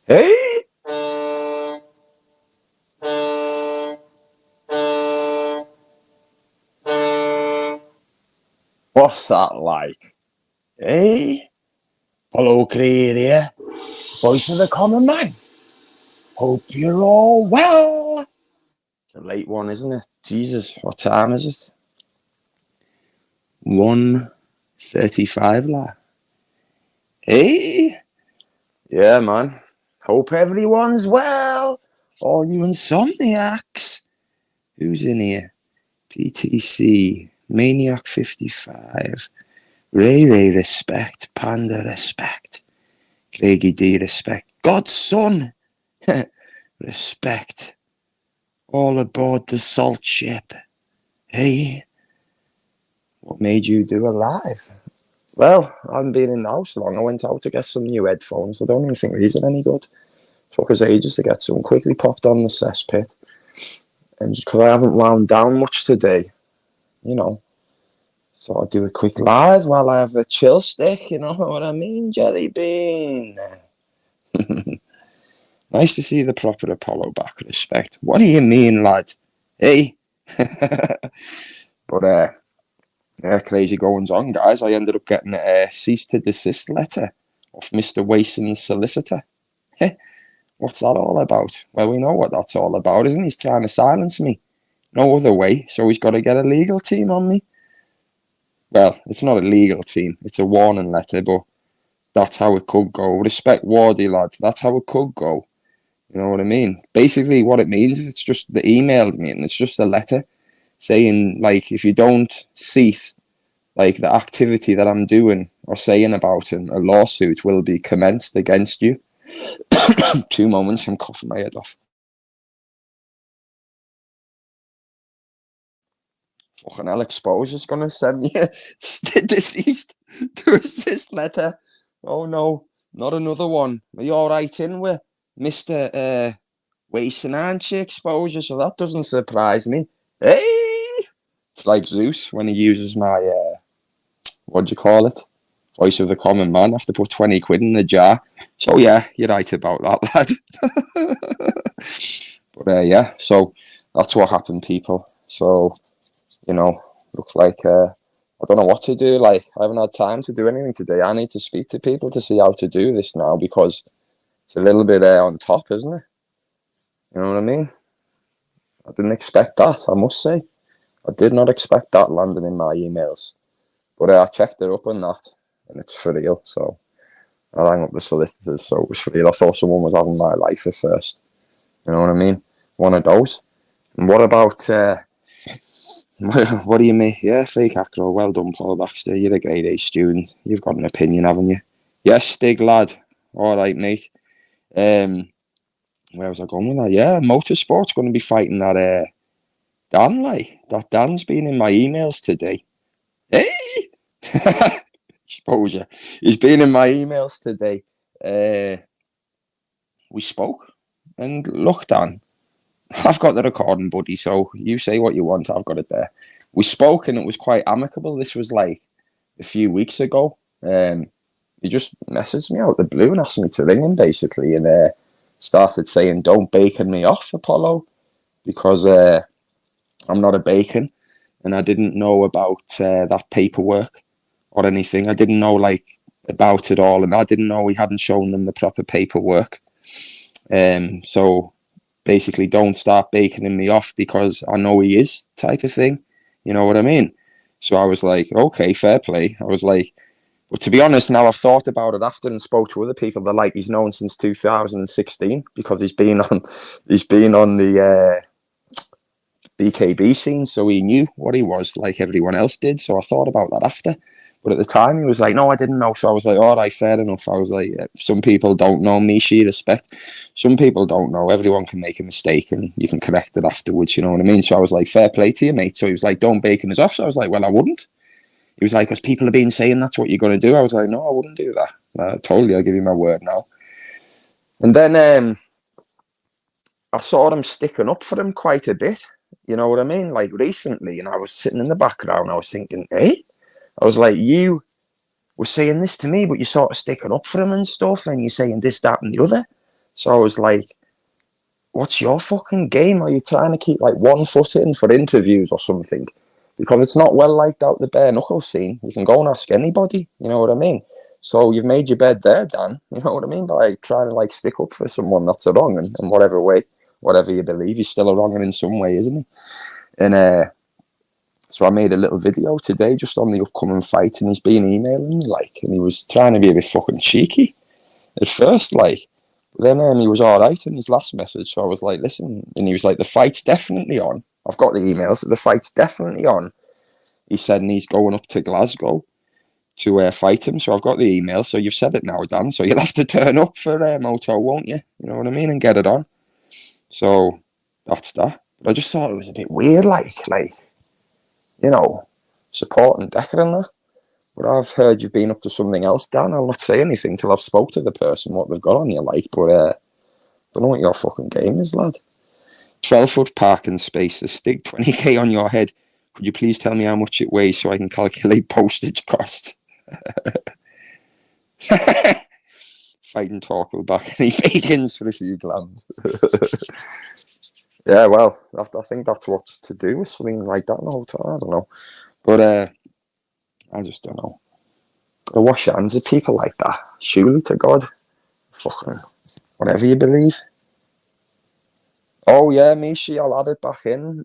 Hey, what's that like? Hey, Hello, Creed here, voice of the common man. Hope you're all well. It's a late one, isn't it? Jesus, what time is it? 1:35, lad. Hey, yeah, man. Hope everyone's well. All you insomniacs. Who's in here? PTC, Maniac 55, Ray respect, Panda respect, Craigie D respect, God's son respect. All aboard the salt ship. Hey, what made you do a live? Well, I haven't been in the house long. I went out to get some new headphones. I don't even think these are any good. Took us ages to get some. Quickly popped on the cesspit. And just because I haven't wound down much today, you know, thought I'd do a quick live while I have a chill stick, you know what I mean? Jelly bean. Nice to see the proper Apollo back. Respect. What do you mean, lad? Hey. But, yeah, crazy goings on, guys. I ended up getting a cease to desist letter off Mr. Wason's solicitor. What's that all about? Well, we know what that's all about, isn't he? He's trying to silence me. No other way, so he's got to get a legal team on me. Well, it's not a legal team. It's a warning letter, but that's how it could go. Respect Wardy, lad. That's how it could go. You know what I mean? Basically, what it means is it's just they emailed me, and it's just a letter saying, like, if you don't cease, like, the activity that I'm doing or saying about him, a lawsuit will be commenced against you. 2 moments, I'm coughing my head off. Fucking hell, Exposure's gonna send me a deceased to assist letter. Oh no, not another one. Are you alright in with Mr. Wason, aren't you, Exposure? So that doesn't surprise me. Hey! It's like Zeus when he uses my, what do you call it? Voice of the common man. I have to put 20 quid in the jar. So yeah, you're right about that, lad. But yeah, so that's what happened, people. So, you know, looks like I don't know what to do. Like, I haven't had time to do anything today. I need to speak to people to see how to do this now because it's a little bit on top, isn't it? You know what I mean? I didn't expect that, I must say. I did not expect that landing in my emails. But I checked it up on that, and it's for real. So I rang up the solicitors, so it was for real. I thought someone was having my life at first. You know what I mean? One of those. And what about... what do you mean? Yeah, fake acro. Well done, Paul Baxter. You're a grade A student. You've got an opinion, haven't you? Yes, Stig, lad. All right, mate. Where was I going with that? Yeah, motorsport's going to be fighting that Dan, like. That Dan's been in my emails today. Hey! Exposure. He's been in my emails today. We spoke. And look, Dan, I've got the recording, buddy, so you say what you want. I've got it there. We spoke and it was quite amicable. This was like a few weeks ago. He just messaged me out the blue and asked me to ring him, basically, and started saying, don't bacon me off, Apollo, because I'm not a bacon, and I didn't know about that paperwork or anything. I didn't know, like, about it all, and I didn't know he hadn't shown them the proper paperwork. So basically, don't start baconing me off because I know he is, type of thing. You know what I mean? So I was like, okay, fair play. I was like, but to be honest, now I've thought about it after and spoke to other people. They're like, he's known since 2016 because he's been on the BKB scene, so he knew what he was, like everyone else did. So I thought about that after. But at the time, he was like, no, I didn't know. So I was like, all right, fair enough. I was like, some people don't know me, she respect. Some people don't know. Everyone can make a mistake and you can correct it afterwards, you know what I mean? So I was like, fair play to you, mate. So he was like, don't bacon us off. So I was like, well, I wouldn't. He was like, because people have been saying that's what you're going to do. I was like, no, I wouldn't do that. Totally, I'll give you my word now. And then I saw him sticking up for him quite a bit. You know what I mean? Like recently, and I was sitting in the background, I was thinking, hey? I was like, you were saying this to me, but you're sort of sticking up for him and stuff, and you're saying this, that, and the other. So I was like, what's your fucking game? Are you trying to keep like 1 foot in for interviews or something? Because it's not well liked out the bare knuckle scene. You can go and ask anybody, you know what I mean? So you've made your bed there, Dan, you know what I mean? By trying to like stick up for someone that's a wrong, and whatever way, whatever you believe, he's still a wrong in some way, isn't he? And so I made a little video today just on the upcoming fight, and he's been emailing me, like, and he was trying to be a bit fucking cheeky at first, like. But then he was all right in his last message, so I was like, listen, and he was like, the fight's definitely on. I've got the emails, so the fight's definitely on. He said, and he's going up to Glasgow to fight him, so I've got the email, so you've said it now, Dan, so you'll have to turn up for Moto, won't you? You know what I mean? And get it on. So, that's that. But I just thought it was a bit weird, like, you know, supporting Decker and that. But I've heard you've been up to something else, Dan. I'll not say anything till I've spoke to the person, what they've got on you, like. But don't know what your fucking game is, lad. 12-foot parking space, the stick 20k on your head. Could you please tell me how much it weighs so I can calculate postage costs? Fighting talk will back any bacons for a few grams. Yeah, well, I think that's what's to do with something like that in the hotel. I don't know. But I just don't know. Gotta wash your hands of people like that. Surely to God. Fucking whatever you believe. Oh yeah, Mishi, I'll add it back in.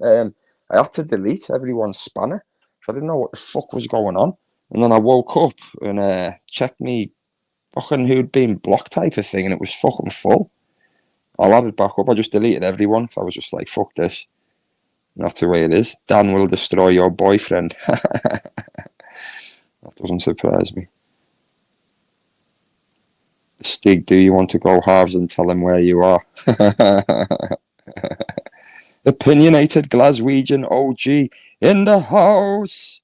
I had to delete everyone's spanner. I didn't know what the fuck was going on. And then I woke up and checked me fucking who'd been blocked type of thing, and it was fucking full. I'll add it back up. I just deleted everyone. So I was just like, fuck this. And that's the way it is. Dan will destroy your boyfriend. That doesn't surprise me. Stig, do you want to go halves and tell him where you are? Opinionated Glaswegian OG in the house.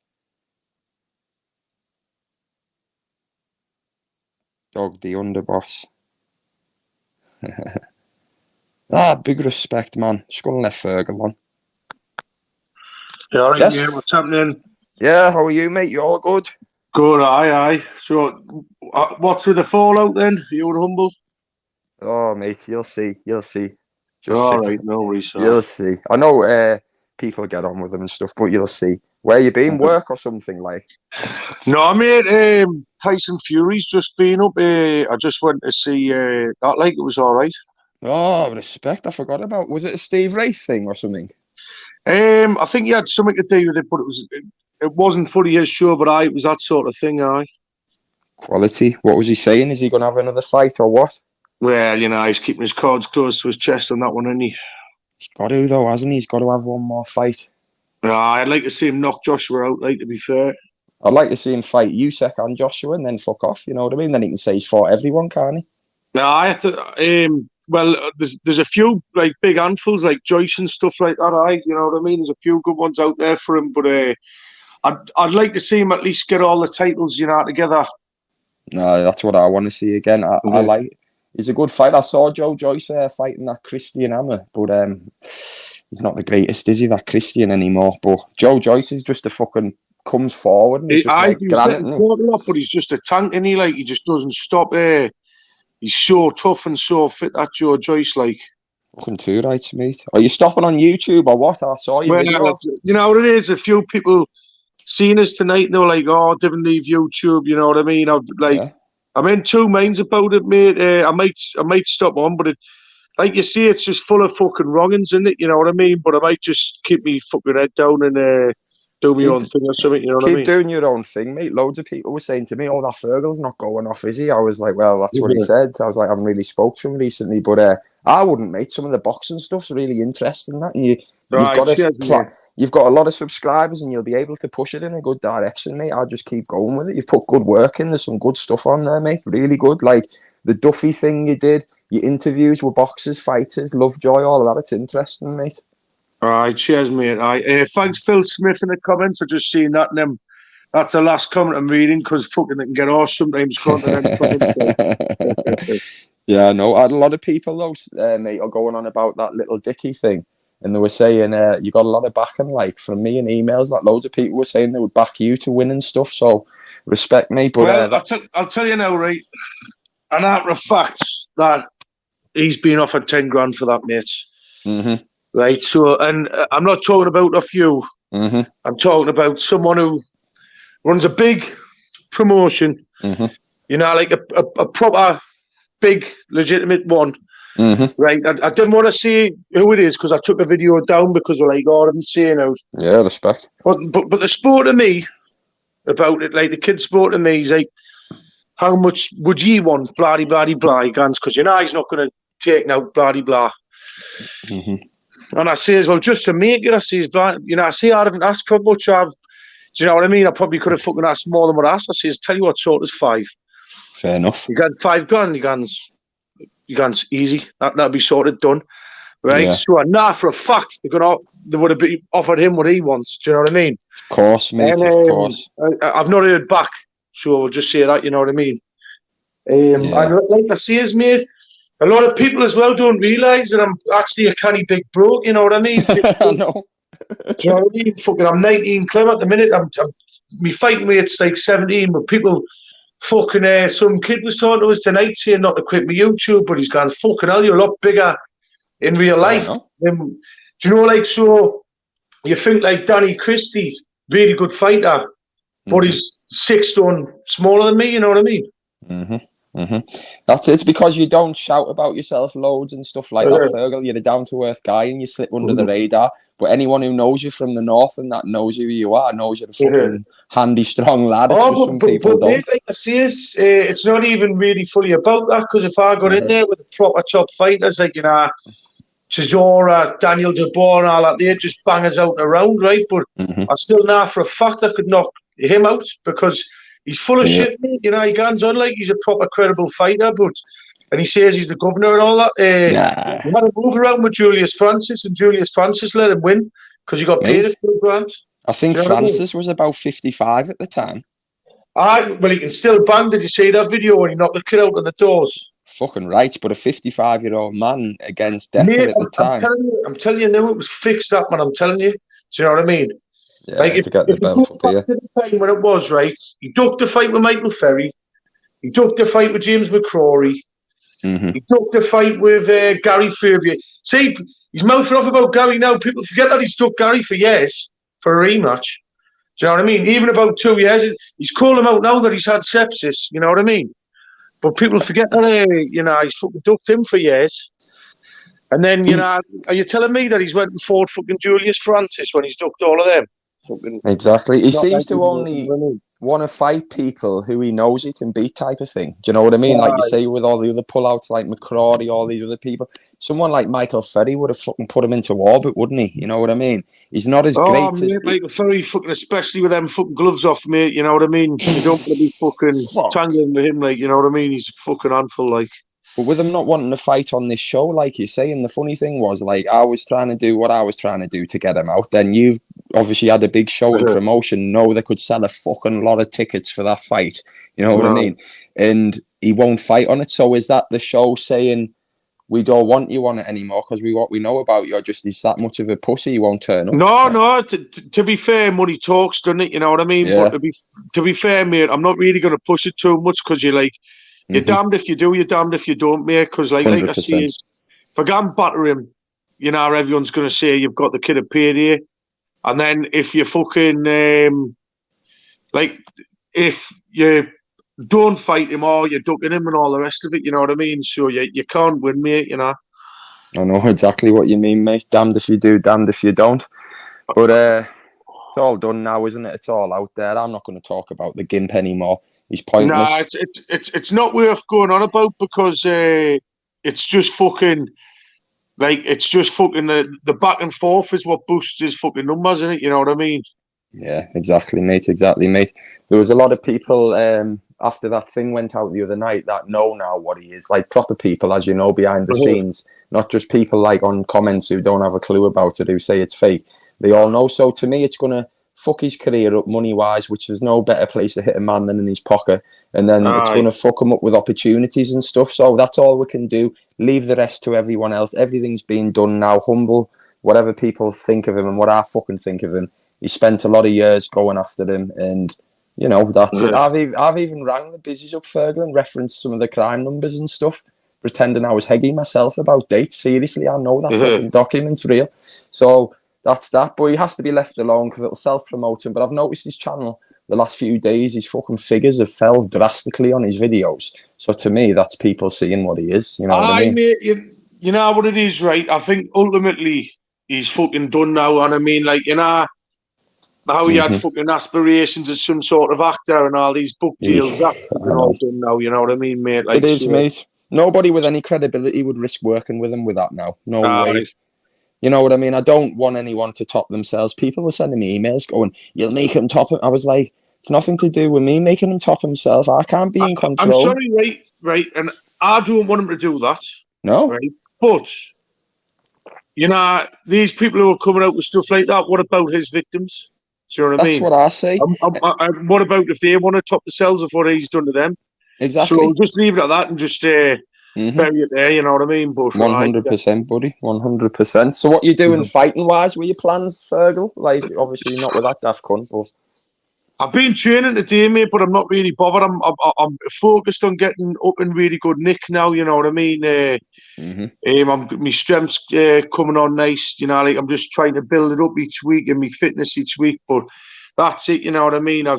Dog the underboss. Big respect, man. Just gonna let Fergal on. Yeah, all right, yes. Yeah, what's happening? Yeah, how are you, mate? You all good? Good, aye. So, what's with the fallout then? You were humble? Oh, mate, you'll see. Just all right, no worries. You'll see. I know people get on with them and stuff, but you'll see. Where you been? Work or something like? No, mate. Tyson Fury's just been up. I just went to see that. Like, it was all right. Oh, respect. I forgot about. Was it a Steve Wraith thing or something? I think he had something to do with it, but it wasn't fully his show. But it was that sort of thing. Quality. What was he saying? Is he going to have another fight or what? Well, you know, he's keeping his cards close to his chest on that one, isn't he? He's got to, though, hasn't he? He's got to have one more fight. I'd like to see him knock Joshua out, like, to be fair. I'd like to see him fight Usyk and Joshua and then fuck off, you know what I mean? Then he can say he's fought everyone, can't he? No, I have to... well, there's a few, like, big handfuls, like Joyce and stuff like that, you know what I mean? There's a few good ones out there for him, but I'd like to see him at least get all the titles, you know, together. No, that's what I want to see again. I like... He's a good fighter. I saw Joe Joyce fighting that Christian Hammer, but he's not the greatest, is he, that Christian anymore? But Joe Joyce is just a fucking comes forward and he's just like granite. But he's just a tank, and he just doesn't stop. He's so tough and so fit, that Joe Joyce, like. Fucking too right, mate. Are you stopping on YouTube or what? I saw you. Well, you know what it is. A few people seen us tonight, and they were like, "Oh, didn't leave YouTube." You know what I mean? I'm in two minds about it, mate. I might stop on, but like you see, it's just full of fucking wrongings, isn't it? You know what I mean? But I might just keep me fucking head down and do my own thing or something. You know what I mean? Keep doing your own thing, mate. Loads of people were saying to me, "Oh, that Fergal's not going off, is he?" I was like, "Well, that's what he said." I was like, "I haven't really spoke to him recently, but I wouldn't, mate. Some of the boxing stuff's really interesting. That and you've got a lot of subscribers, and you'll be able to push it in a good direction, mate. I'll just keep going with it. You've put good work in. There's some good stuff on there, mate. Really good. Like the Duffy thing you did, your interviews with boxers, fighters, Lovejoy, all of that. It's interesting, mate. All right, cheers, mate. Thanks, Phil Smith, in the comments. I just seen that, and that's the last comment I'm reading because fucking they can get off sometimes. Yeah, no, I had a lot of people though, mate, are going on about that little Dicky thing. And they were saying you got a lot of backing, like from me and emails. That loads of people were saying they would back you to win and stuff. So respect me. But I'll tell you now, right? An matter of fact that he's been offered 10 grand for that, mate. Mm-hmm. Right. So, and I'm not talking about a few. Mm-hmm. I'm talking about someone who runs a big promotion. Mm-hmm. You know, like a proper big legitimate one. Mm-hmm. Right. I didn't want to say who it is because I took the video down because we're like, oh, I didn't say out. Yeah, respect. But the sport to me about it, like the kid sport to me, is like, how much would ye want? Blah blah blah, guns, because you know he's not going to take out blah blah. Mm-hmm. And I say as well, just to make it, I say, you know, I say I haven't asked for much. Do you know what I mean? I probably could have fucking asked more than what I asked. I says, tell you what, sort is 5. Fair enough. You got 5 grand, you guns easy. That'll be sorted done. Right? Yeah. So I know for a fact they would have offered him what he wants. Do you know what I mean? Of course, mate, and, of course. I've not heard back, so I'll just say that, you know what I mean? Yeah. And like I say, mate, a lot of people as well don't realise that I'm actually a canny big bloke, you know what I mean? I know. Do you know what I mean? Fucking, I'm 19 clim at the minute. Me fighting weight's like 17, but people fucking some kid was talking to us tonight saying not to quit my YouTube, but he's gone, fucking hell, you're a lot bigger in real life. Do you know, like, so you think like Danny Christie, really good fighter, but he's 6 stone smaller than me, you know what I mean? Mm-hmm. Mm-hmm. That's it. It's because you don't shout about yourself loads and stuff like that, Fergal. You're a down-to-earth guy and you slip under the radar. But anyone who knows you from the north and that knows who you are knows you're a fucking handy, strong lad. It's just some people don't. Like I say, it's not even really fully about that, because if I got in there with a proper top fighters, like, you know, Chisora, Daniel Dubois and all that, they just bang us out around, right? But I still know for a fact I could knock him out because he's full of shit, mate. You know, he goes on like he's a proper credible fighter, and he says he's the governor and all that. He had a move around with Julius Francis, and Julius Francis let him win because he got paid a few grand. I think Francis was about 55 at the time. Well, he can still bang. Did you see that video when he knocked the kid out of the doors? Fucking right, but a 55-year-old man against Decker at the time. I'm telling you now, it was fixed up, man. I'm telling you. Do you know what I mean? Yeah, like to get the belt up here. To the time when it was, right, he ducked a fight with Michael Ferry. He ducked a fight with James McCrory. He ducked a fight with Gary Fabian. See, he's mouthing off about Gary now. People forget that he's ducked Gary for years for a rematch. Do you know what I mean? Even about 2 years. He's called him out now that he's had sepsis. You know what I mean? But people forget that, you know, he's fucking ducked him for years. And then, you know, are you telling me that he's went and fought fucking Julius Francis when he's ducked all of them? Exactly. He seems to only want to fight people who he knows he can beat, type of thing. Do you know what I mean? Like you say with all the other pullouts like McCrory, all these other people. Someone like Michael Ferry would have fucking put him into orbit, wouldn't he? You know what I mean? He's not as great as... Michael Ferry, fucking, especially with them fucking gloves off, mate, you know what I mean? You don't want to be fucking tangling with him, like, you know what I mean? He's a fucking handful, like. But with him not wanting to fight on this show, like you say, and the funny thing was, like, I was trying to do what I was trying to do to get him out. Then you've obviously had a big show and promotion. No, they could sell a fucking lot of tickets for that fight. You know what I mean? And he won't fight on it. So is that the show saying, we don't want you on it anymore because what we know about you, or just he's that much of a pussy, he won't turn up? No. To be fair, money talks, doesn't it? You know what I mean? Yeah. But to be fair, mate, I'm not really going to push it too much because you're damned if you do, you're damned if you don't, mate. Because like I say, if I go and batter him, you know, everyone's going to say you've got the kid at payday. And then if you fucking, if you don't fight him or you're ducking him and all the rest of it, you know what I mean? So you can't win, mate, you know. I know exactly what you mean, mate. Damned if you do, damned if you don't. But it's all done now, isn't it? It's all out there. I'm not going to talk about the gimp anymore. He's pointless. Nah, it's not worth going on about because it's just fucking... Like, it's just fucking the back and forth is what boosts his fucking numbers, isn't it? You know what I mean? Yeah, exactly, mate. Exactly, mate. There was a lot of people after that thing went out the other night that know now what he is. Like, proper people, as you know, behind the scenes. Not just people like on comments who don't have a clue about it, who say it's fake. They all know. So to me, it's going to fuck his career up money-wise, which there's no better place to hit a man than in his pocket. And then it's going to fuck him up with opportunities and stuff. So that's all we can do. Leave the rest to everyone else. Everything's been done now. Humble, whatever people think of him and what I fucking think of him. He spent a lot of years going after him, and you know that's it. I've even rang the busies up, Fergal, and referenced some of the crime numbers and stuff. pretending I was heggy myself about dates. Seriously, I know that fucking document's real. So that's that. But he has to be left alone because it'll self-promote him. But I've noticed his channel the last few days, his fucking figures have fell drastically on his videos. So to me, that's people seeing what he is. You know what I mean? Mate, you know what it is, right? I think ultimately he's fucking done now. And I mean, like, you know, how he had fucking aspirations as some sort of actor and all these book deals. That's fucking all done now. You know what I mean, mate? Like, it is, mate. Nobody with any credibility would risk working with him with that now. No way. Right. You know what I mean? I don't want anyone to top themselves. People were sending me emails going, "You'll make him top him." I was like, it's nothing to do with me making him top himself. I can't be in control. I'm sorry, right, and I don't want him to do that. No. Right? But, you know, these people who are coming out with stuff like that, what about his victims? Do you know what I mean? That's what I say. What about if they want to top themselves of what he's done to them? Exactly. So just leave it at that and just bury it there, you know what I mean? But 100%, buddy, 100%. So what you doing fighting-wise? Were your plans, Fergal? Like, obviously not with that daft cunt, but... I've been training today, mate, but I'm not really bothered. I'm focused on getting up in really good nick now, you know what I mean? My strength's coming on nice, you know, like I'm just trying to build it up each week and my fitness each week, but that's it, you know what I mean? I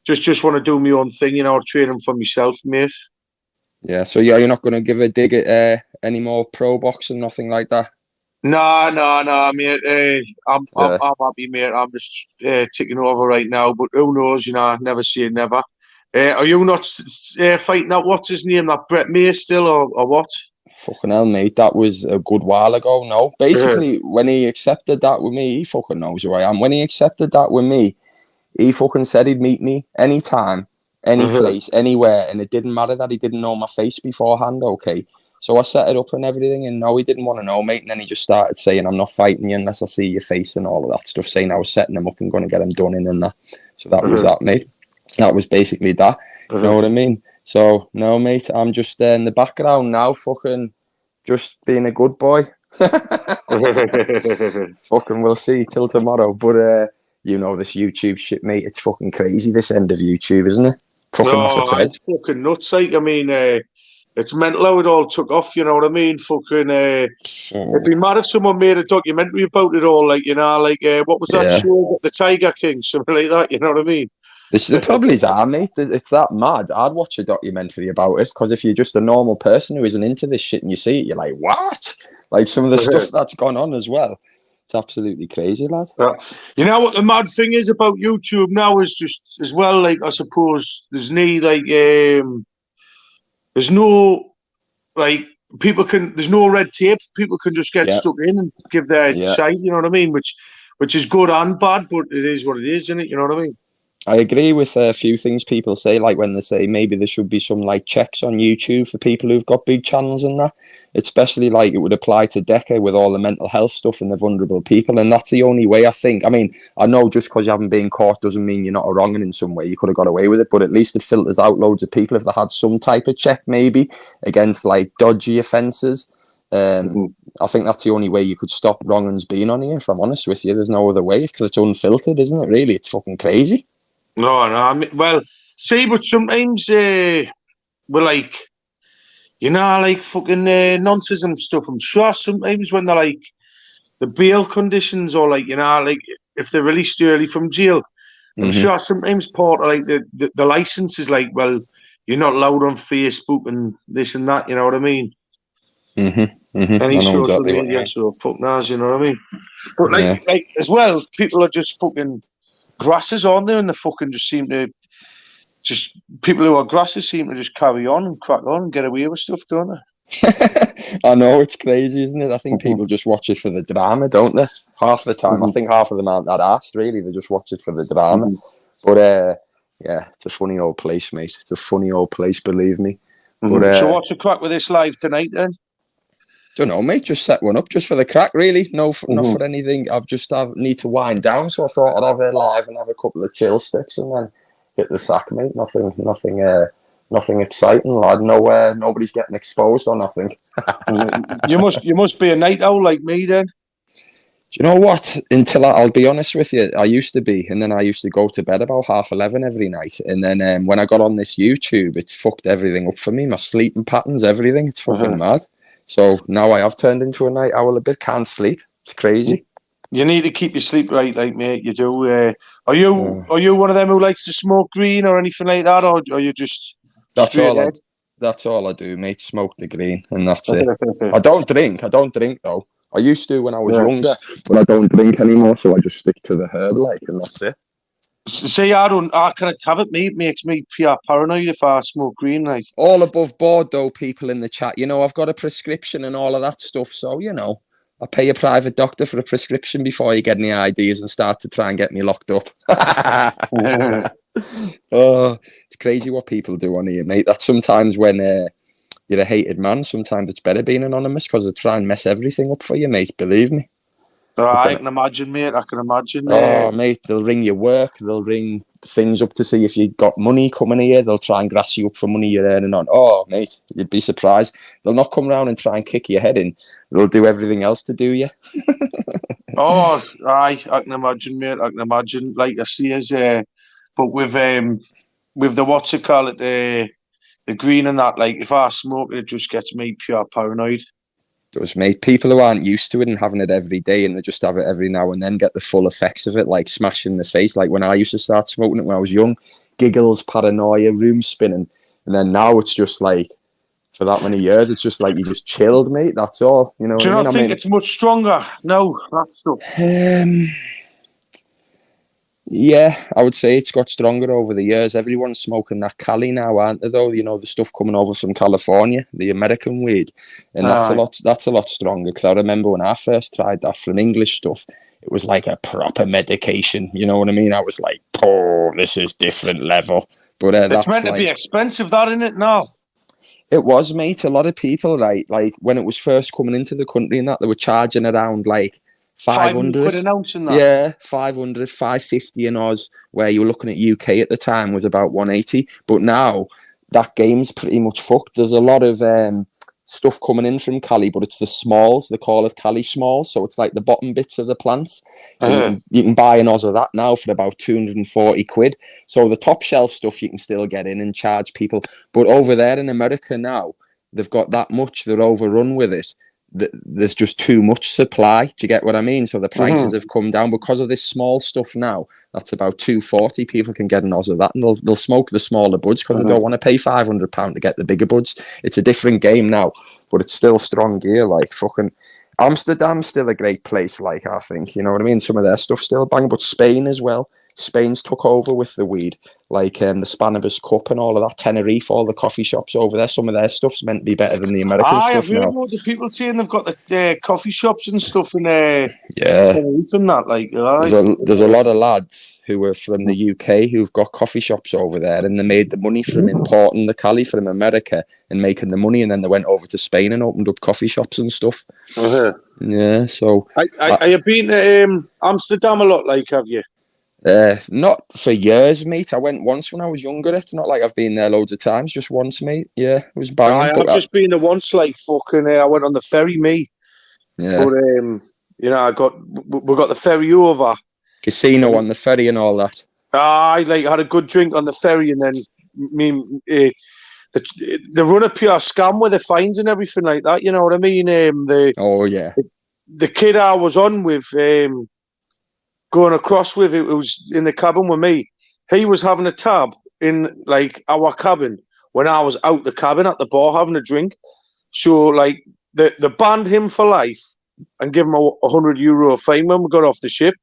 just want to do my own thing, you know, training for myself, mate. Yeah, so you're not going to give a dig at any more pro boxing, nothing like that? No, mate. I'm happy, mate. I'm just ticking over right now, but who knows, you know, never say never. Are you not fighting that, what's his name, that Brett May still, or what? Fucking hell, mate, that was a good while ago, no? Basically, when he accepted that with me, he fucking knows who I am. When he accepted that with me, he fucking said he'd meet me anytime, any place, anywhere, and it didn't matter that he didn't know my face beforehand, okay? So I set it up and everything, and no, he didn't want to know, mate, and then he just started saying, I'm not fighting you unless I see your face and all of that stuff, saying I was setting him up and going to get him done in and that. So that was that, mate. That was basically that, you know what I mean? So, no, mate, I'm just in the background now, fucking just being a good boy. Fucking we'll see till tomorrow, but... you know this YouTube shit, mate. It's fucking crazy, this end of YouTube, isn't it? Fucking off its head. It's fucking nuts, like, I mean, it's mental how it all took off, you know what I mean? Fucking, it'd be mad if someone made a documentary about it all, like, you know, like, what was that show? The Tiger King, something like that, you know what I mean? The probably are, mate. It's that mad. I'd watch a documentary about it, because if you're just a normal person who isn't into this shit and you see it, you're like, what? Like, some of the stuff that's gone on as well. It's absolutely crazy, lad. You know what the mad thing is about YouTube now is just as well, like, I suppose there's no like there's no red tape. People can just get stuck in and give their side, you know what I mean? Which is good and bad, but it is what it is, isn't it? You know what I mean? I agree with a few things people say, like when they say maybe there should be some like checks on YouTube for people who've got big channels and that, especially like it would apply to Deca with all the mental health stuff and the vulnerable people, and that's the only way, I think. I mean, I know just because you haven't been caught doesn't mean you're not a wrong, and in some way you could have got away with it, but at least it filters out loads of people if they had some type of check maybe against like dodgy offences. I think that's the only way you could stop wrong-uns being on here, if I'm honest with you. There's no other way, because it's unfiltered, isn't it, really? It's fucking crazy. No, I mean, well, see, but sometimes we're like, you know, like fucking nonsense and stuff. I'm sure sometimes when they're like the bail conditions, or like, you know, like if they're released early from jail, I'm sure sometimes part of like the license is like, well, you're not allowed on Facebook and this and that, you know what I mean? Any social media, so fuck knows, you know what I mean? But like as well, people are just fucking grasses on there, and they fucking just seem to people who are grasses seem to just carry on and crack on and get away with stuff, don't they? I know, it's crazy, isn't it? I think people just watch it for the drama, don't they? Half the time. I think half of them aren't that arsed, really. They just watch it for the drama. But yeah, it's a funny old place, mate. It's a funny old place, believe me. But, so what's the crack with this live tonight then? Don't know, mate. Just set one up just for the crack, really. Not for anything. Need to wind down, so I thought I'd have it live and have a couple of chill sticks and then hit the sack, mate. Nothing exciting, lad. Nowhere. Nobody's getting exposed or nothing. You must be a night owl like me then. you know what? I'll be honest with you, I used to be, and then I used to go to bed about 11:30 every night. And then when I got on this YouTube, it's fucked everything up for me. My sleeping patterns, everything. It's fucking mad. So now I have turned into a night owl a bit. Can't sleep. It's crazy. You need to keep your sleep right, like mate. You do. Are you one of them who likes to smoke green or anything like that, or are you just That's straight all ahead? that's all I do, mate. Smoke the green, and that's it. I don't drink though. I used to when I was younger, but I don't drink anymore, so I just stick to the herb, and that's it. See, I can't have it, mate. It makes me pure paranoid if I smoke green, like. All above board, though, people in the chat. I've got a prescription and all of that stuff, so, I pay a private doctor for a prescription before you get any ideas and start to try and get me locked up. Oh, it's crazy what people do on here, mate. That's sometimes when you're a hated man, sometimes it's better being anonymous because they try and mess everything up for you, mate. Believe me. I can imagine, mate. I can imagine. Oh, mate, they'll ring your work. They'll ring things up to see if you got money coming here. They'll try and grass you up for money you're earning on. Oh, mate, you'd be surprised. They'll not come around and try and kick your head in. They'll do everything else to do you. Oh, I can imagine, mate. I can imagine. Like I see, but with the what's it called, the green and that. Like if I smoke, it just gets me pure paranoid. Does, mate. People who aren't used to it and having it every day and they just have it every now and then get the full effects of it, like smashing the face. Like when I used to start smoking it when I was young, giggles, paranoia, room spinning. And then now it's just like, for that many years, it's just like you just chilled, mate. That's all. You know Do you what not think it's much stronger? No, that stuff. Yeah, I would say it's got stronger over the years. Everyone's smoking that Cali now, aren't they? Though the stuff coming over from California, the American weed, and that's a lot stronger. Because I remember when I first tried that from English stuff, it was like a proper medication. You know what I mean? I was like, "Oh, this is different level." But it's meant to be expensive, that isn't it? No. It was, mate. A lot of people, right? Like when it was first coming into the country and that, they were charging around like 500 quid an ounce in that. Yeah, 500, 550 in Oz, where you were looking at UK at the time was about 180. But now that game's pretty much fucked. There's a lot of stuff coming in from Cali, but it's the smalls. They call it Cali smalls. So it's like the bottom bits of the plants. You can buy an Oz of that now for about 240 quid. So the top shelf stuff you can still get in and charge people. But over there in America now, they've got that much. They're overrun with it. There's just too much supply. Do you get what I mean? So the prices have come down because of this small stuff now. That's about 240. People can get an Oz of that, and they'll smoke the smaller buds because they don't want to pay £500 to get the bigger buds. It's a different game now, but it's still strong gear. Like fucking Amsterdam's still a great place. Like I think, you know what I mean. Some of their stuff's still bang, but Spain as well. Spain's took over with the weed, like the Spanibus Cup and all of that. Tenerife, all the coffee shops over there. Some of their stuff's meant to be better than the American stuff I've heard now. the people saying they've got the coffee shops and stuff in yeah. Tenerife and that. Like, there's a lot of lads who are from the UK who've got coffee shops over there, and they made the money from importing the Cali from America and making the money, and then they went over to Spain and opened up coffee shops and stuff. Yeah, so are you been to Amsterdam a lot? Like, have you? Not for years, mate. I went once when I was younger. It's not like I've been there loads of times. Just once, mate. Yeah, it was banging. I've just been there once. Like fucking, I went on the ferry, me. Yeah. But we got the ferry over. Casino on the ferry and all that. I had a good drink on the ferry, and then they run a pure scam with the fines and everything like that. You know what I mean? The kid I was on with, going across with, it was in the cabin with me. He was having a tab in like our cabin when I was out the cabin at the bar having a drink. So like they banned him for life and give him €100 fine when we got off the ship.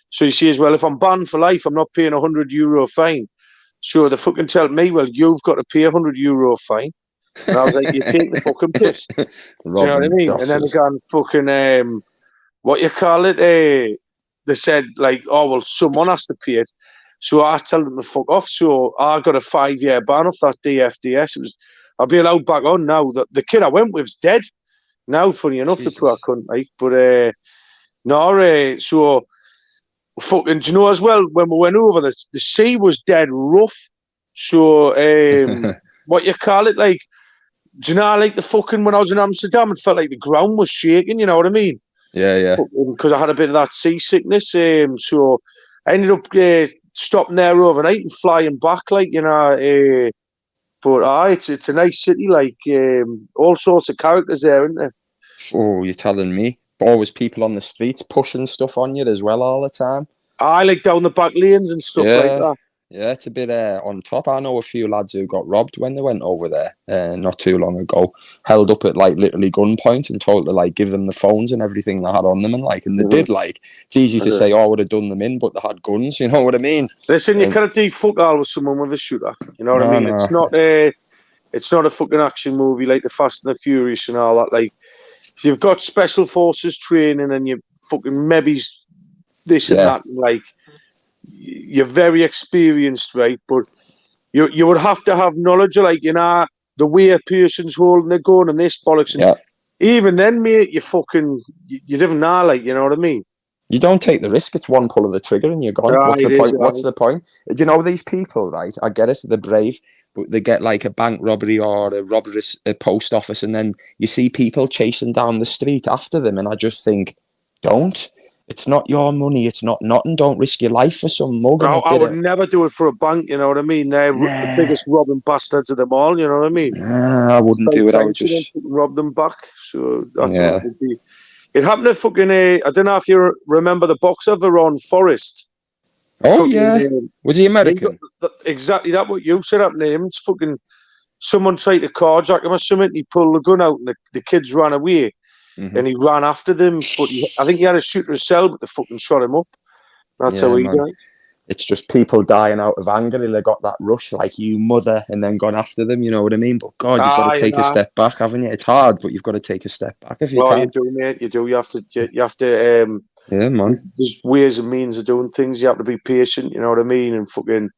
So he says, well, if I'm banned for life, I'm not paying €100 fine. So they fucking tell me, well, you've got to pay €100 fine. And I was like, you take the fucking piss. Do you know what I mean? And then again, fucking what you call it? They said, like, oh, well, someone has to pay it. So I tell them to fuck off. So I got a 5-year ban off that DFDS. I'll be allowed back on now. The kid I went with's dead now, funny enough, the poor cunt, like. But, so, fucking, do you know as well, when we went over, the sea was dead rough. So, what you call it, like, do you know, like the fucking, when I was in Amsterdam, it felt like the ground was shaking, you know what I mean? Yeah. Because I had a bit of that seasickness. So I ended up stopping there overnight and flying back, like, you know. But it's a nice city, like all sorts of characters there, isn't there? Oh, you're telling me. Always people on the streets pushing stuff on you as well all the time. I like down the back lanes and stuff like Yeah. that. Yeah, it's a bit on top. I know a few lads who got robbed when they went over there not too long ago. Held up at like literally gunpoint and told to like give them the phones and everything they had on them and they did like. It's easy to say, oh, I would have done them in, but they had guns. You know what I mean? Listen, you can't do fuck all with someone with a shooter. You know what I mean? No. It's not a fucking action movie like the Fast and the Furious and all that. Like, if you've got special forces training and you fucking maybe this and that, like, you're very experienced, right? But you would have to have knowledge of, like, you know, the way a person's holding their gun and this bollocks. And even then, mate, you didn't know, like, you know what I mean? You don't take the risk. It's one pull of the trigger and you're gone. What's the point? What's the point? Do you know these people, right? I get it. They're brave, but they get like a bank robbery or a robbery at a post office, and then you see people chasing down the street after them, and I just think, don't. It's not your money. It's not nothing. Don't risk your life for some mug. I would never do it for a bank. You know what I mean? They're the biggest robbing bastards of them all. You know what I mean? I wouldn't do it. I would just rob them back. So that's what it would be. It happened to fucking. I don't know if you remember the boxer Veron Forrest. Oh yeah, was he American? Exactly that. What you said happened to him. It's fucking. Someone tried to carjack him or something. He pulled the gun out, and the kids ran away. And he ran after them, but I think he had a shooter cell, but they fucking shot him up. That's how he died. It's just people dying out of anger. They got that rush, like you mother, and then gone after them. You know what I mean? But God, you've got to take a step back, haven't you? It's hard, but you've got to take a step back if you can. You do, mate. You do. You have to. Yeah, man. There's ways and means of doing things. You have to be patient. You know what I mean? And fucking.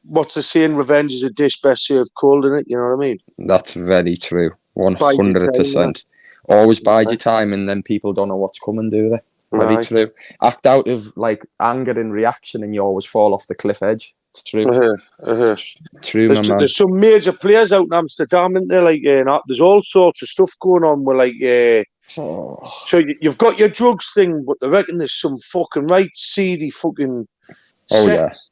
What's the saying? Revenge is a dish best served cold, isn't it? You know what I mean? That's very true. 100%. Always bide your time, and then people don't know what's coming, do they? Very true. Act out of like anger and reaction, and you always fall off the cliff edge. It's true. It's true, my man. There's some major players out in Amsterdam, isn't there? Like, there's all sorts of stuff going on. With like, so you've got your drugs thing, but they reckon there's some fucking right seedy fucking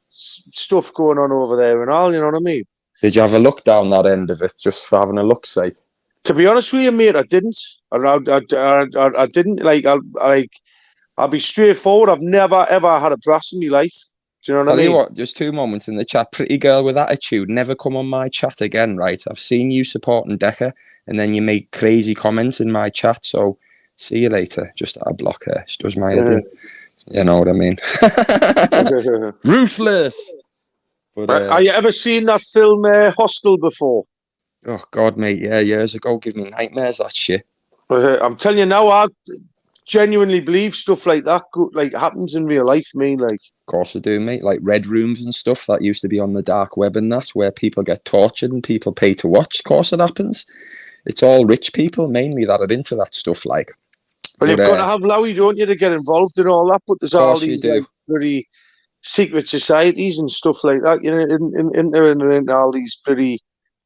stuff going on over there and all. You know what I mean? Did you have a look down that end of it, just for having a look's sake? To be honest with you, mate, I didn't. I didn't. I'll be straightforward. I've never ever had a brass in my life. Do you know what I mean? Tell you what, just 2 moments in the chat. Pretty girl with attitude, never come on my chat again, right? I've seen you supporting Decker, and then you make crazy comments in my chat. So see you later. Just I block her. She does my head in. You know what I mean? Ruthless. But, have you ever seen that film Hostel before? Oh God, mate! Yeah, years ago, give me nightmares. That shit. I'm telling you now, I genuinely believe stuff like that happens in real life. Like, of course I do, mate. Like red rooms and stuff that used to be on the dark web and that, where people get tortured and people pay to watch. Of course it happens. It's all rich people mainly that are into that stuff. Like, well, you've got to have Lowy, don't you, to get involved in all that? But there's all these like, very secret societies and stuff like that. You know, in all these pretty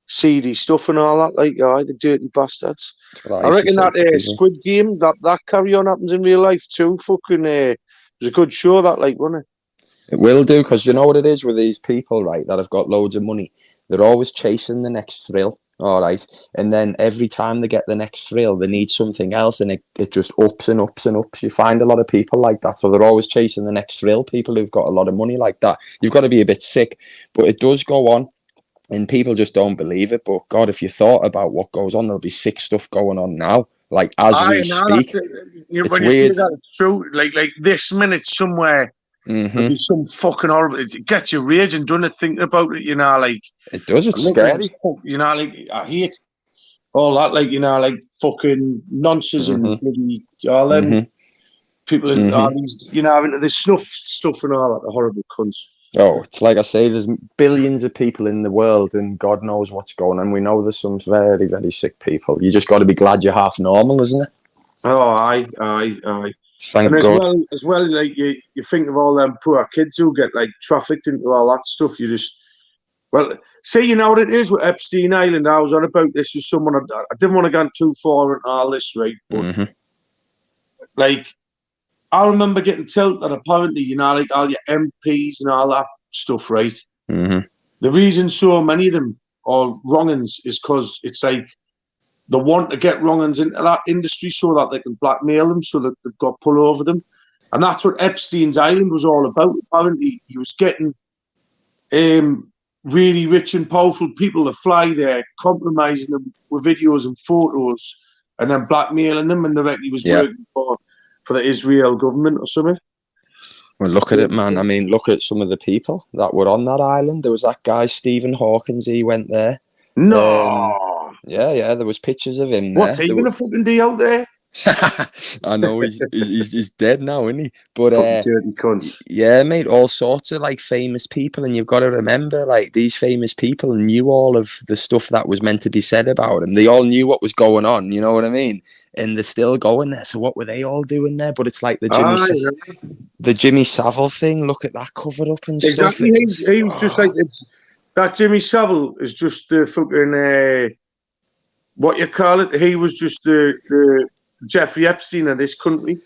seedy stuff and all that, like, the dirty bastards. I reckon that Squid Game, that carry on happens in real life too. Fucking, it was a good show, that, like, wasn't it? It will do, because you know what it is with these people, right, that have got loads of money. They're always chasing the next thrill, all right? And then every time they get the next thrill, they need something else, and it just ups and ups and ups. You find a lot of people like that, so they're always chasing the next thrill, people who've got a lot of money like that. You've got to be a bit sick, but it does go on. And people just don't believe it. But God, if you thought about what goes on, there'll be sick stuff going on now. Like as we speak, it's weird. It's true. Like this minute somewhere, there'll be some fucking horrible. It gets you raging, doesn't it? Thinking about it, you know, like it does. It's scary. You know, like I hate all that. Like, you know, like fucking nonsense and bloody all them people in all these, you know, into this snuff stuff and all that. The horrible cunts. Oh, it's like I say, there's billions of people in the world and God knows what's going on. We know there's some very, very sick people. You just got to be glad you're half normal, isn't it? Oh, aye. Thank God. As well, like, you think of all them poor kids who get, like, trafficked into all that stuff. You just, well, say, you know what it is with Epstein Island. I was on about this with someone. I didn't want to go too far into all this, right? But like, I remember getting told that apparently, you know, like all your MPs and all that stuff, right? Mm-hmm. The reason so many of them are wrong-uns is because it's like they want to get wrong-uns into that industry so that they can blackmail them, so that they've got pull over them. And that's what Epstein's Island was all about. Apparently, he was getting really rich and powerful people to fly there, compromising them with videos and photos, and then blackmailing them, and they reckon he was working for the Israel government or something. Well, look at it, man. I mean, look at some of the people that were on that island. There was that guy, Stephen Hawkins, he went there. No. Yeah, there was pictures of him What's there. he going to fucking do out there? I know he's dead now, isn't he? But dirty cunts. yeah, mate, all sorts of like famous people, and you've got to remember, like, these famous people knew all of the stuff that was meant to be said about them. They all knew what was going on. You know what I mean? And they're still going there. So what were they all doing there? But it's like the Jimmy Savile thing. Look at that cover up and stuff. Exactly. He was just like that. Jimmy Savile is just the fucking what you call it. He was just the Jeffrey Epstein of this country.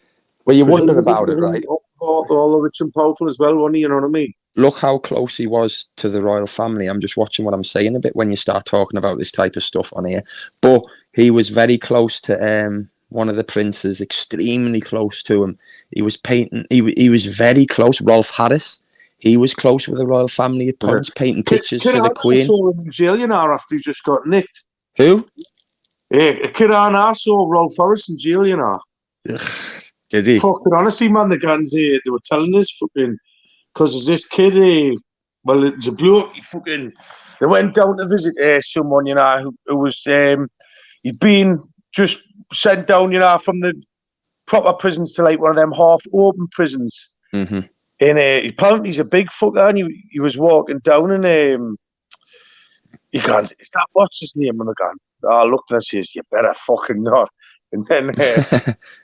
Well, you wonder about it, right? All the rich and powerful as well, wasn't he? You know what I mean? Look how close he was to the royal family. I'm just watching what I'm saying a bit when you start talking about this type of stuff on here. But he was very close to one of the princes, extremely close to him. He was painting. He was very close. Rolf Harris. He was close with the royal family at points, painting pictures for the Queen. I saw him in jail, you know, after he just got nicked. Who? A kid I saw Rolf Harris in jail, you know. Did he? Fucking honestly, man, the guns they were telling us fucking, because there's this kid, well, it's a bloke, they went down to visit someone, you know, who was, he'd been just sent down, you know, from the proper prisons to like one of them half-open prisons. Mm-hmm. And apparently he's a big fucker, and he was walking down, and he goes, "Is that what's his name?" And I go, "Oh, look, and I says, you better fucking not." And then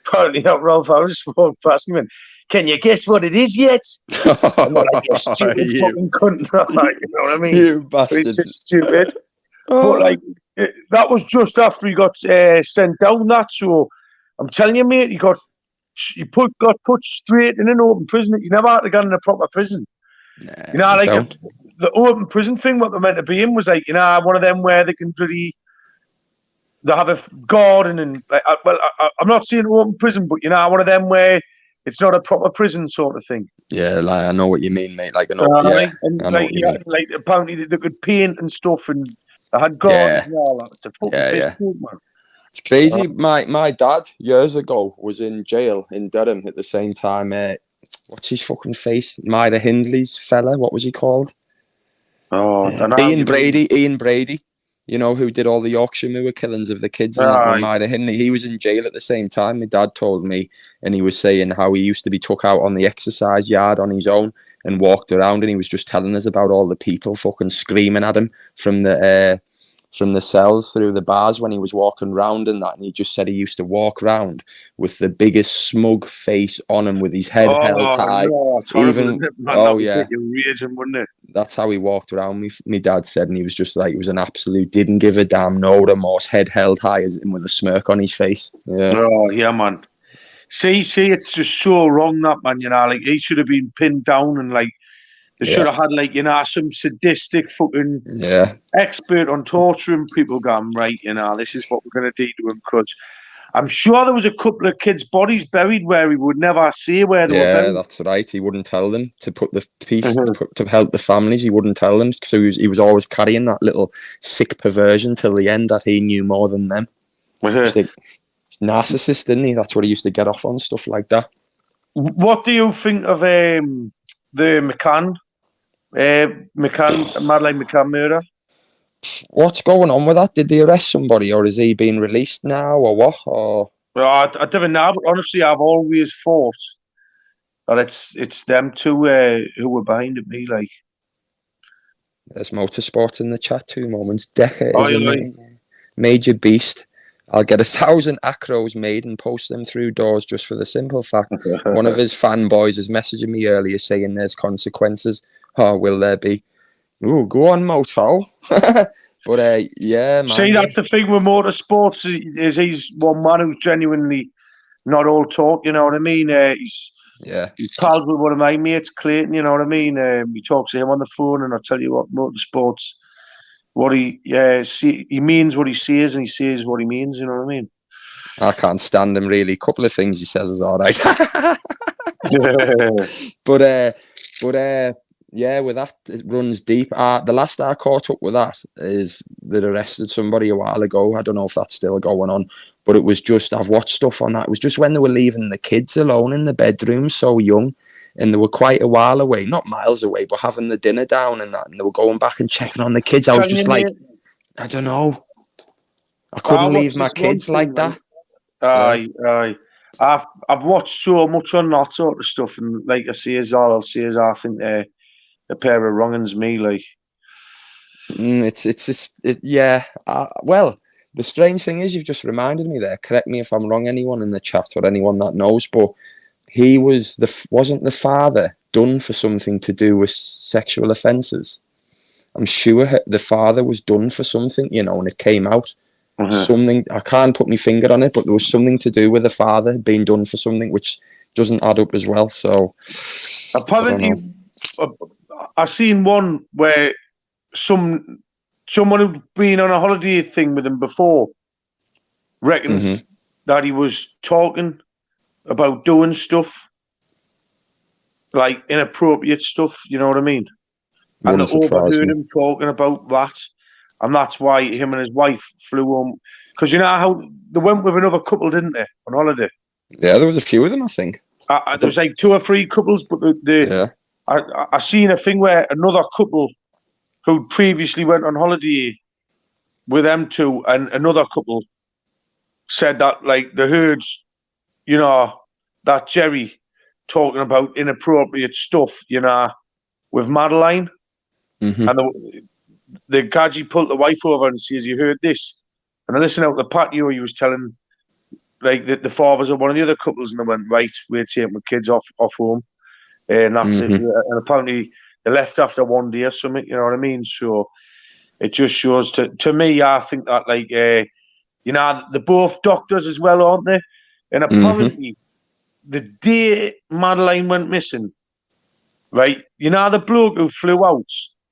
apparently Rolf Harris walked past him and, "Can you guess what it is yet?" I'm like, "You stupid fucking cunt." Like, you know what I mean? You bastard. He's just stupid. But like, that was just after he got sent down that. So I'm telling you, mate, he got put straight in an open prison. He never had to get in a proper prison. Nah, you know, like the open prison thing, what they're meant to be in was like, you know, one of them where they can really, they have a garden and like, I'm not saying open prison, but you know, one of them where it's not a proper prison sort of thing. Yeah, like I know what you mean, mate. Like, like apparently they could paint and stuff, and they had gardens and all that. It's a fucking food, man. It's crazy. My dad years ago was in jail in Durham at the same time. What's his fucking face? Myra Hindley's fella. What was he called? Oh, Ian Brady. You know, who did all the Yorkshire Moor killings of the kids and that with Myra Hindley. He was in jail at the same time. My dad told me, and he was saying how he used to be took out on the exercise yard on his own and walked around, and he was just telling us about all the people fucking screaming at him from the cells through the bars when he was walking round and that. And he just said he used to walk round with the biggest smug face on him with his head held high. No, raging, wouldn't it? That's how he walked around, me dad said, and he was just like, he was an absolute didn't give a damn, no remorse, head held high and with a smirk on his face. Yeah. Oh, yeah, man. See, it's just so wrong, that, man, you know, like, he should have been pinned down and, like, they should have had, like, you know, some sadistic fucking expert on torturing people going, right, you know, this is what we're going to do to him, because I'm sure there was a couple of kids' bodies buried where he would never say where they were buried. Yeah, that's right. He wouldn't tell them to put the piece, to help the families. He wouldn't tell them. So he was always carrying that little sick perversion till the end that he knew more than them. He's like, narcissist, didn't he? That's what he used to get off on, stuff like that. What do you think of the McCann? Madeleine McCann murder? What's going on with that? Did they arrest somebody, or is he being released now, or what? Or well, I don't know, but honestly, I've always thought that it's them two who were behind it. Me, like, there's motorsport in the chat. 2 moments. Decker is a major beast. I'll get 1,000 acros made and post them through doors just for the simple fact one of his fanboys is messaging me earlier saying there's consequences. Oh, will there be? Oh, go on, Moto. But yeah, man. See, that's the thing with motorsports is he's one man who's genuinely not all talk. You know what I mean? He's pals with one of my mates, Clayton. You know what I mean? He talks to him on the phone, and I tell you what, motorsports. What he means what he says, and he says what he means. You know what I mean? I can't stand him really. A couple of things he says is all right. but yeah, with that, it runs deep. The last I caught up with that is they arrested somebody a while ago. I don't know if that's still going on, but it was just, I've watched stuff on that. It was just when they were leaving the kids alone in the bedroom, so young, and they were quite a while away, not miles away, but having the dinner down and that, and they were going back and checking on the kids. I was just like, I don't know. I couldn't leave my kids like that. Aye. I've watched so much on that sort of stuff, and like I say, I think they're a pair of wrong'uns, me. Like, well, the strange thing is, you've just reminded me there. Correct me if I'm wrong, anyone in the chat or anyone that knows, but he wasn't the father done for something to do with sexual offences? I'm sure the father was done for something, and it came out. Something, I can't put my finger on it, but there was something to do with the father being done for something which doesn't add up as well. So apparently, I've seen one where someone who'd been on a holiday thing with him before reckons that he was talking about doing stuff, like inappropriate stuff, you know what I mean? And they overheard him talking about that. And that's why him and his wife flew home. Because you know how they went with another couple, didn't they, on holiday? Yeah, there was a few of them, I think. There was like 2 or 3 couples, but I seen a thing where another couple who previously went on holiday with them two, and another couple said that, like, they heard, that Jerry talking about inappropriate stuff, with Madeline. And the gadgy pulled the wife over and says, "You heard this?" And I listened out the patio. He was telling, like, the fathers of one of the other couples, and they went, "Right, we're taking the kids off home," and that's it. And apparently they left after 1 day or something. You know what I mean? So it just shows to me. I think that, like, they're both doctors as well, aren't they? And apparently the day Madeline went missing, right? The bloke who flew out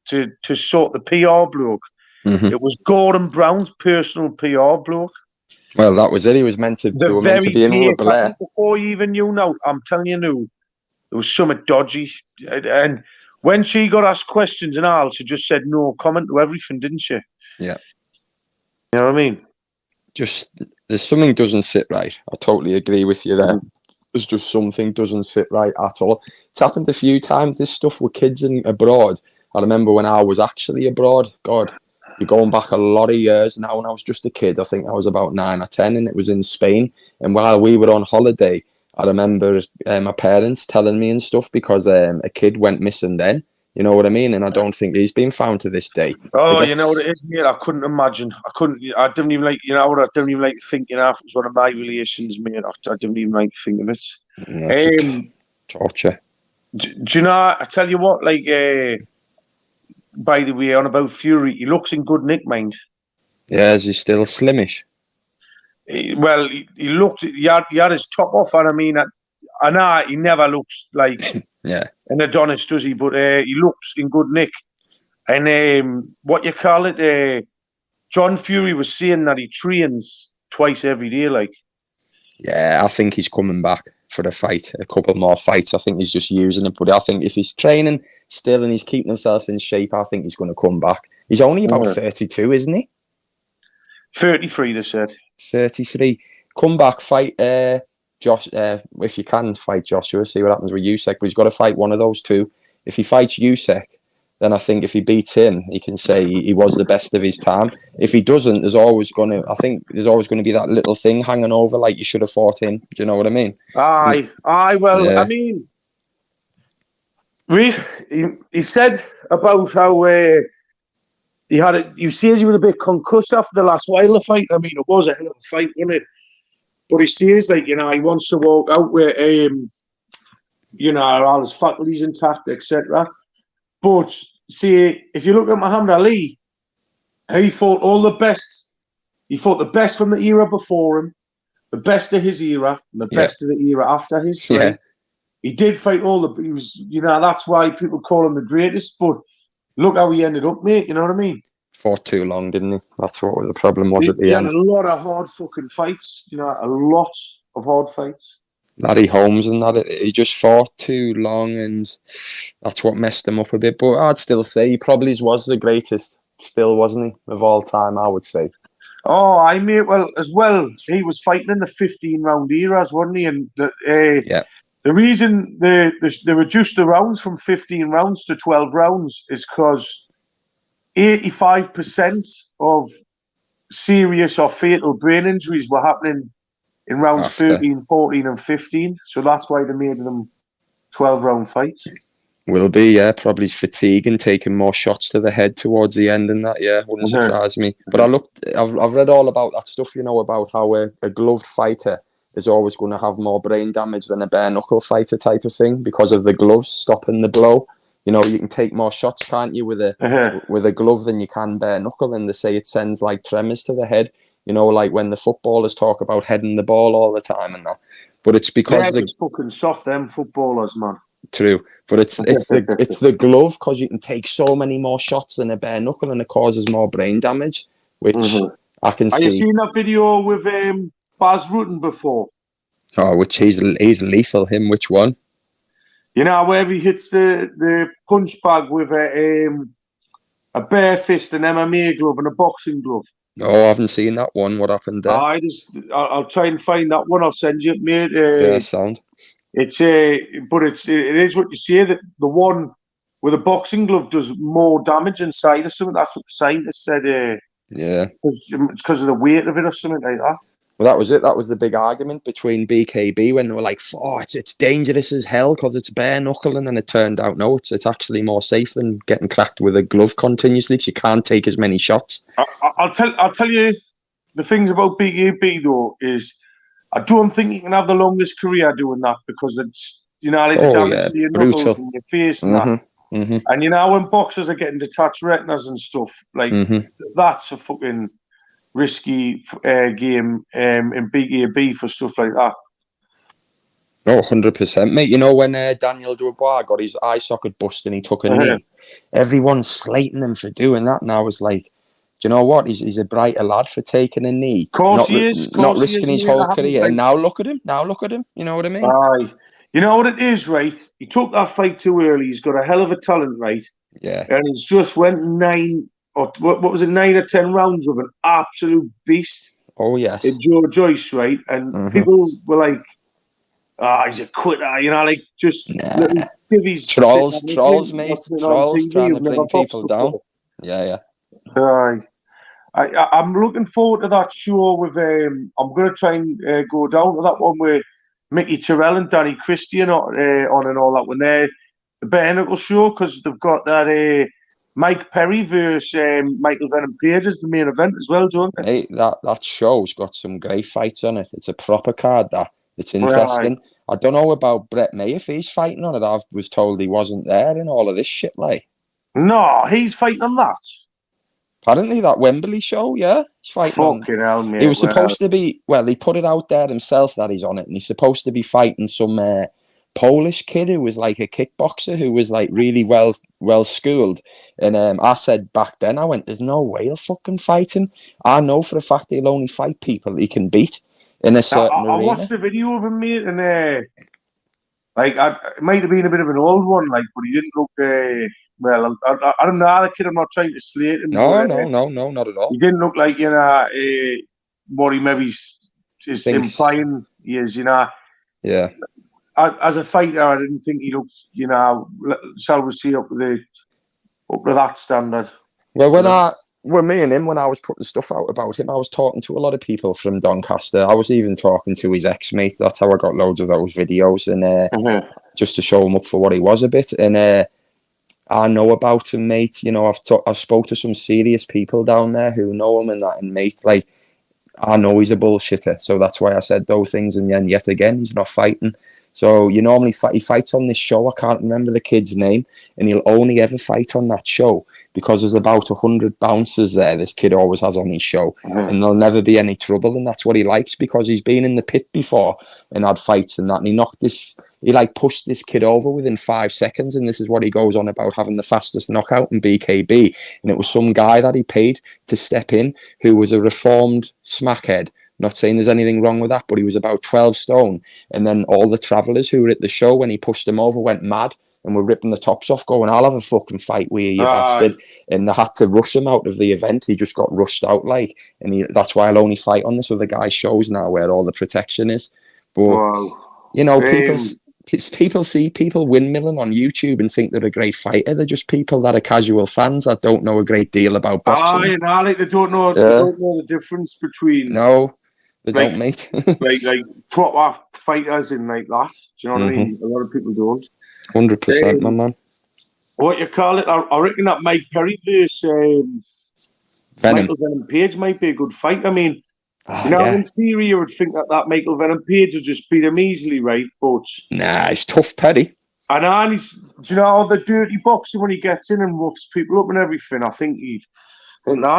to sort the PR bloke. It was Gordon Brown's personal PR bloke. Well, that was it. He was meant to. They were meant to be in with Blair. Before you even knew. Now, I'm telling you, there was something dodgy. And when she got asked questions and all, she just said no comment to everything, didn't she? Yeah. You know what I mean? Just there's something doesn't sit right. I totally agree with you there. There's just something doesn't sit right at all. It's happened a few times. This stuff with kids abroad. I remember when I was actually abroad. God, you're going back a lot of years now. When I was just a kid, I think I was about 9 or 10, and it was in Spain. And while we were on holiday, I remember my parents telling me and stuff, because a kid went missing then. You know what I mean? And I don't think he's been found to this day. Oh, you know what it is, mate? I couldn't imagine. I didn't even like, I didn't even like thinking if it was one of my relations, mate. I didn't even like to think of it. Torture. Do you know, I tell you what, like, by the way, on about Fury, he looks in good nick, mind. Yeah, is he still slimish? He looked, he had his top off, and I mean, I know he never looks like an Adonis, does he? But he looks in good nick. And what you call it, John Fury was saying that he trains twice every day, like. Yeah, I think he's coming back for the fight, a couple more fights. I think he's just using it, but I think if he's training still and he's keeping himself in shape, I think he's going to come back. He's only about 32, isn't he? 33, they said. 33. Come back, fight Josh. If you can fight Joshua, see what happens with Usyk. But he's got to fight one of those two. If he fights Usyk, then I think if he beats him, he can say he was the best of his time. If he doesn't, there's always going to be that little thing hanging over, like you should have fought him. Do you know what I mean? Aye. Well, yeah. I mean, he said about how he says he was a bit concussed after the last Wilder fight. I mean, it was a hell of a fight, wasn't it? But he says, like, he wants to walk out with, all his faculties intact, etc. But see, if you look at Muhammad Ali, he fought all the best. He fought the best from the era before him, the best of his era and the best of the era after his. Right? Yeah. He did fight all the. He was, that's why people call him the greatest. But look how he ended up, mate. You know what I mean? Fought too long, didn't he? That's what the problem was at the He end. had a lot of hard fucking fights. A lot of hard fights. Laddie Holmes and that, he just fought too long, and that's what messed him up a bit. But I'd still say he probably was the greatest, still, wasn't he, of all time, I would say. Oh, I mean, well, as well, he was fighting in the 15-round eras, wasn't he? And the reason they reduced the rounds from 15 rounds to 12 rounds is because 85% of serious or fatal brain injuries were happening in rounds 13, 14, and 15. So that's why they made them 12-round fights. Will be, probably fatigue and taking more shots to the head towards the end and that, wouldn't surprise me. But I've read all about that stuff, about how a gloved fighter is always going to have more brain damage than a bare knuckle fighter type of thing because of the gloves stopping the blow. You can take more shots, can't you, with a glove than you can bare knuckle, and they say it sends like tremors to the head. Like when the footballers talk about heading the ball all the time and that. But it's because they're just fucking soft, them footballers, man. True, but it's the glove, because you can take so many more shots than a bare knuckle, and it causes more brain damage, which I can see. Have you seen that video with Baz Rutten before? Oh, which he's lethal. Him, which one? Where he hits the punch bag with a bare fist, an MMA glove, and a boxing glove. Oh, I haven't seen that one. What happened there? I'll try and find that one. I'll send you it, mate. Sound. It is what you say, that the one with a boxing glove does more damage inside or something. That's what the scientists said. It's because of the weight of it or something like that. Well, that was it. That was the big argument between BKB when they were like, "Oh, it's dangerous as hell because it's bare knuckle," and then it turned out no, it's actually more safe than getting cracked with a glove continuously because you can't take as many shots. I'll tell you the things about BKB though is I don't think you can have the longest career doing that because it's the damage to your knuckles and your face and that. Mm-hmm. And when boxers are getting detached retinas and stuff, like that's a fucking risky game in BKB for stuff like that. Oh, 100%, mate. When Daniel Dubois got his eye socket busted and he took a knee, everyone's slating him for doing that. And I was like, do you know what? He's a brighter lad for taking a knee. Not risking his whole career. And now look at him. You know what I mean? Aye. You know what it is, right? He took that fight too early. He's got a hell of a talent, right? Yeah. And he's just went 9 or 10 rounds with an absolute beast. Oh, yes. In Joe Joyce, right? And people were like, he's a quitter, just trolls, mate. Trolls trying to bring people down. Yeah. I'm looking forward to that show with I'm going to try and go down to that one with Mickey Terrell and Danny Christian on and all that when they're the bare knuckle show, because they've got that Mike Perry versus Michael Venom Page as the main event as well, don't they? Hey, that show's got some great fights on it. It's a proper card, that. It's interesting. Right. I don't know about Brett May if he's fighting on it. I was told he wasn't there in all of this shit, like. No, he's fighting on that. Apparently, that Wembley show, yeah. He's fighting Fucking hell, mate. He was supposed to be, he put it out there himself that he's on it, and he's supposed to be fighting some Polish kid who was like a kickboxer who was like really well schooled. And I said back then, I went, there's no way he'll fucking fight him. I know for a fact he'll only fight people he can beat in a certain arena. I watched the video of him, mate, and it might have been a bit of an old one, but he didn't look. I don't know, the kid. I'm not trying to slate him. No, not at all. He didn't look like what he maybe is implying he is. Yeah. As a fighter, I didn't think he looked. Shall we see up to that standard? Well, when me and him, when I was putting stuff out about him, I was talking to a lot of people from Doncaster. I was even talking to his ex-mate. That's how I got loads of those videos, and just to show him up for what he was a bit. And I know about him, mate. I've spoke to some serious people down there who know him and that. And mate, I know he's a bullshitter. So that's why I said those things. And then yet again, he's not fighting. So you normally he fights on this show. I can't remember the kid's name, and he'll only ever fight on that show because there's about 100 bouncers there. This kid always has on his show, and there'll never be any trouble. And that's what he likes because he's been in the pit before and had fights and that. And he knocked this. He like pushed this kid over within 5 seconds, and this is what he goes on about having the fastest knockout in BKB. And it was some guy that he paid to step in who was a reformed smackhead. Not saying there's anything wrong with that, but he was about 12 stone. And then all the travellers who were at the show, when he pushed them over, went mad and were ripping the tops off, going, I'll have a fucking fight with you, bastard. And they had to rush him out of the event. He just got rushed out, like. And that's why I'll only fight on this other guy's shows now, where all the protection is. But, you know, people see people windmilling on YouTube and think they're a great fighter. They're just people that are casual fans that don't know a great deal about boxing. Like they don't know the difference between... No. They don't, mate. like proper fighters in like that. Do you know what I mean? A lot of people don't. 100%, my man. What you call it? I reckon that Mike Perry versus Michael Venom Page might be a good fight. I mean, in theory, you would think that Michael Venom Page would just beat him easily, right? But nah, it's tough, Perry. And do you know the dirty boxer when he gets in and roughs people up and everything? I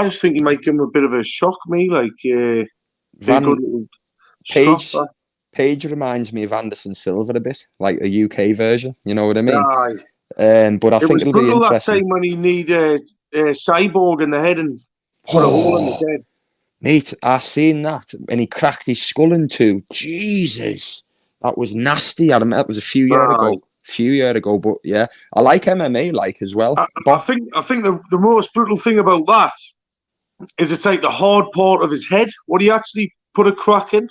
just think he might give him a bit of a shock. Page reminds me of Anderson Silva a bit, like a UK version. You know what I mean? But I think it'll be interesting. That time when he needed a cyborg in the head and put a hole in his head. Mate, I seen that, and he cracked his skull in two. Jesus, that was nasty. That was a few years ago. But yeah, I like MMA as well. I think the most brutal thing about that is it's like the hard part of his head. What he actually put a crack in.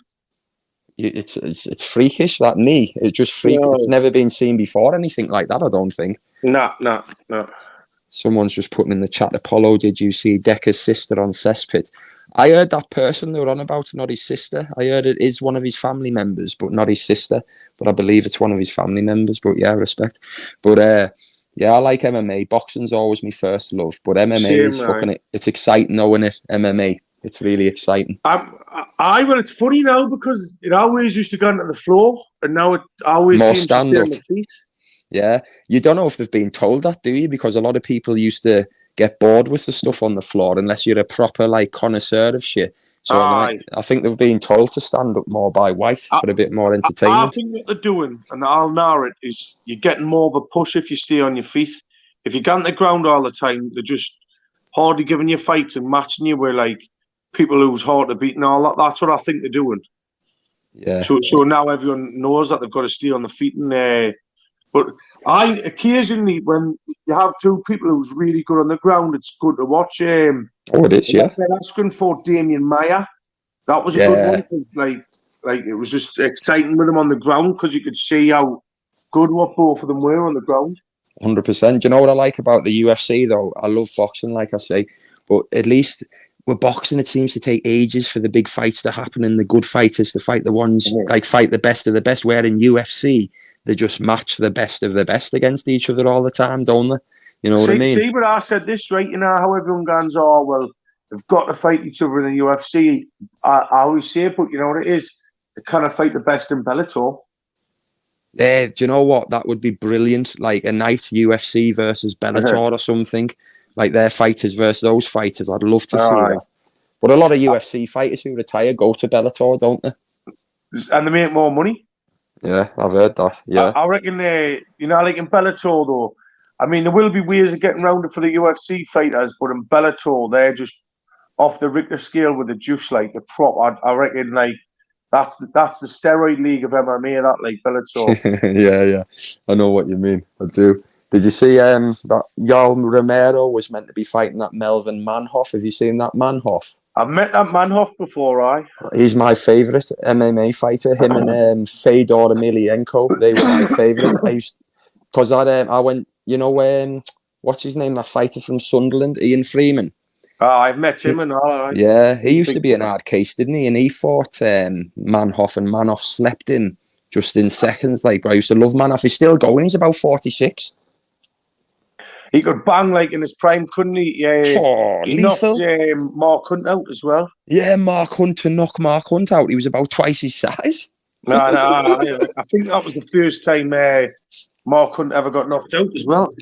It's freakish, that knee. It's just freakish. Yeah. It's never been seen before, anything like that, I don't think. No. Someone's just putting in the chat, Apollo, did you see Decker's sister on Cesspit? I heard that person they were on about, not his sister. I heard it is one of his family members, but not his sister. But I believe it's one of his family members. But yeah, respect. But yeah, I like MMA. Boxing's always my first love. But MMA is fucking it. It's exciting knowing it. MMA. It's really exciting. Well, it's funny now because it always used to go onto the floor, and now it always more seems stand to stay up. on the feet. Yeah, you don't know if they've been told that, do you? Because a lot of people used to get bored with the stuff on the floor unless you're a proper connoisseur of shit. So I think they've been told to stand up more by White for a bit more entertainment. I think what they're doing, and I'll know it, is you're getting more of a push if you stay on your feet. If you get on the ground all the time, they're just hardly giving you fights and matching you with people who's hard to beat and all that. That's what I think they're doing. Yeah. So now everyone knows that they've got to stay on the feet. But occasionally, when you have two people who's really good on the ground, it's good to watch. It is, yeah. They're asking for Damien Maia. That was a good one. It was just exciting with him on the ground because you could see how good what both of them were on the ground. 100%. Do you know what I like about the UFC, though? I love boxing, like I say. But at least with boxing, it seems to take ages for the big fights to happen and the good fighters to fight the ones, fight the best of the best. Where in UFC, they just match the best of the best against each other all the time, don't they? You know what I mean? See, but I said this, right? You know how everyone goes, well, they've got to fight each other in the UFC. I always say it, but you know what it is? They kind of fight the best in Bellator. Do you know what? That would be brilliant. Like a night UFC versus Bellator or something. Like their fighters versus those fighters. I'd love to see that. But a lot of UFC fighters who retire go to Bellator, don't they? And they make more money. Yeah, I've heard that. Yeah. I reckon in Bellator, though, I mean, there will be ways of getting around it for the UFC fighters, but in Bellator, they're just off the Richter scale with the juice, the prop. I reckon, that's the steroid league of MMA, that, Bellator. Yeah. I know what you mean. I do. Did you see that Yoel Romero was meant to be fighting that Melvin Manhoff? Have you seen that Manhoff? I've met that Manhoff before, He's my favourite MMA fighter. Him and Fedor Emelianenko, they were my favourites. I went, what's his name, that fighter from Sunderland, Ian Freeman. I've met him and all. Yeah, he used to be an hard case, didn't he? And he fought Manhoff, and Manhoff slept in just in seconds. But I used to love Manhoff. He's still going. He's about 46. He could bang in his prime, couldn't he? Yeah. He lethal. Knocked Mark Hunt out as well. Yeah, Mark Hunt, to knock Mark Hunt out. He was about twice his size. No, I think that was the first time Mark Hunt ever got knocked out as well.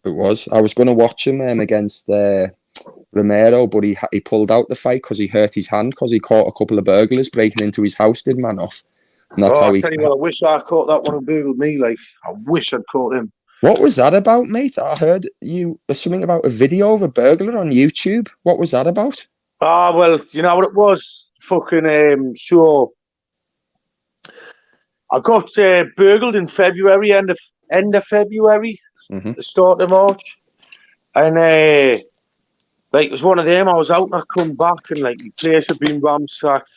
It was. I was going to watch him against Romero, but he pulled out the fight because he hurt his hand because he caught a couple of burglars breaking into his house, did man off. And that's how I tell you what, I wish I caught that one and burgled me. Like, I wish I'd caught him. What was that about, mate? I heard something about a video of a burglar on YouTube. What was that about? Well, you know what it was? Fucking, so I got burgled in February, end of February, the start of March. And, like, it was one of them. I was out and I come back and, like, the place had been ransacked.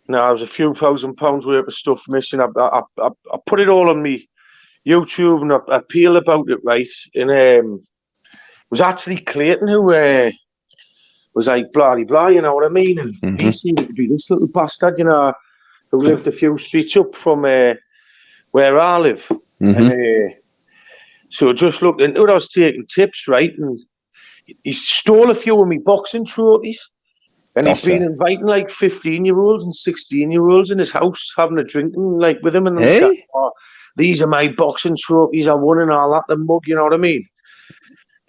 Now, there was a few £1,000 worth of stuff missing. I put it all on me YouTube and I appeal about it, right? And it was actually Clayton who was like blah blah, you know what I mean? And he seemed to be this little bastard, you know, who lived a few streets up from where I live. And so I just looked into it. I was taking tips, right? And he stole a few of my boxing trophies. And he's been inviting like 15-year-olds and 16-year-olds in his house, having a drink like with him. And these are my boxing trophies I won and all that, the mug, you know what I mean?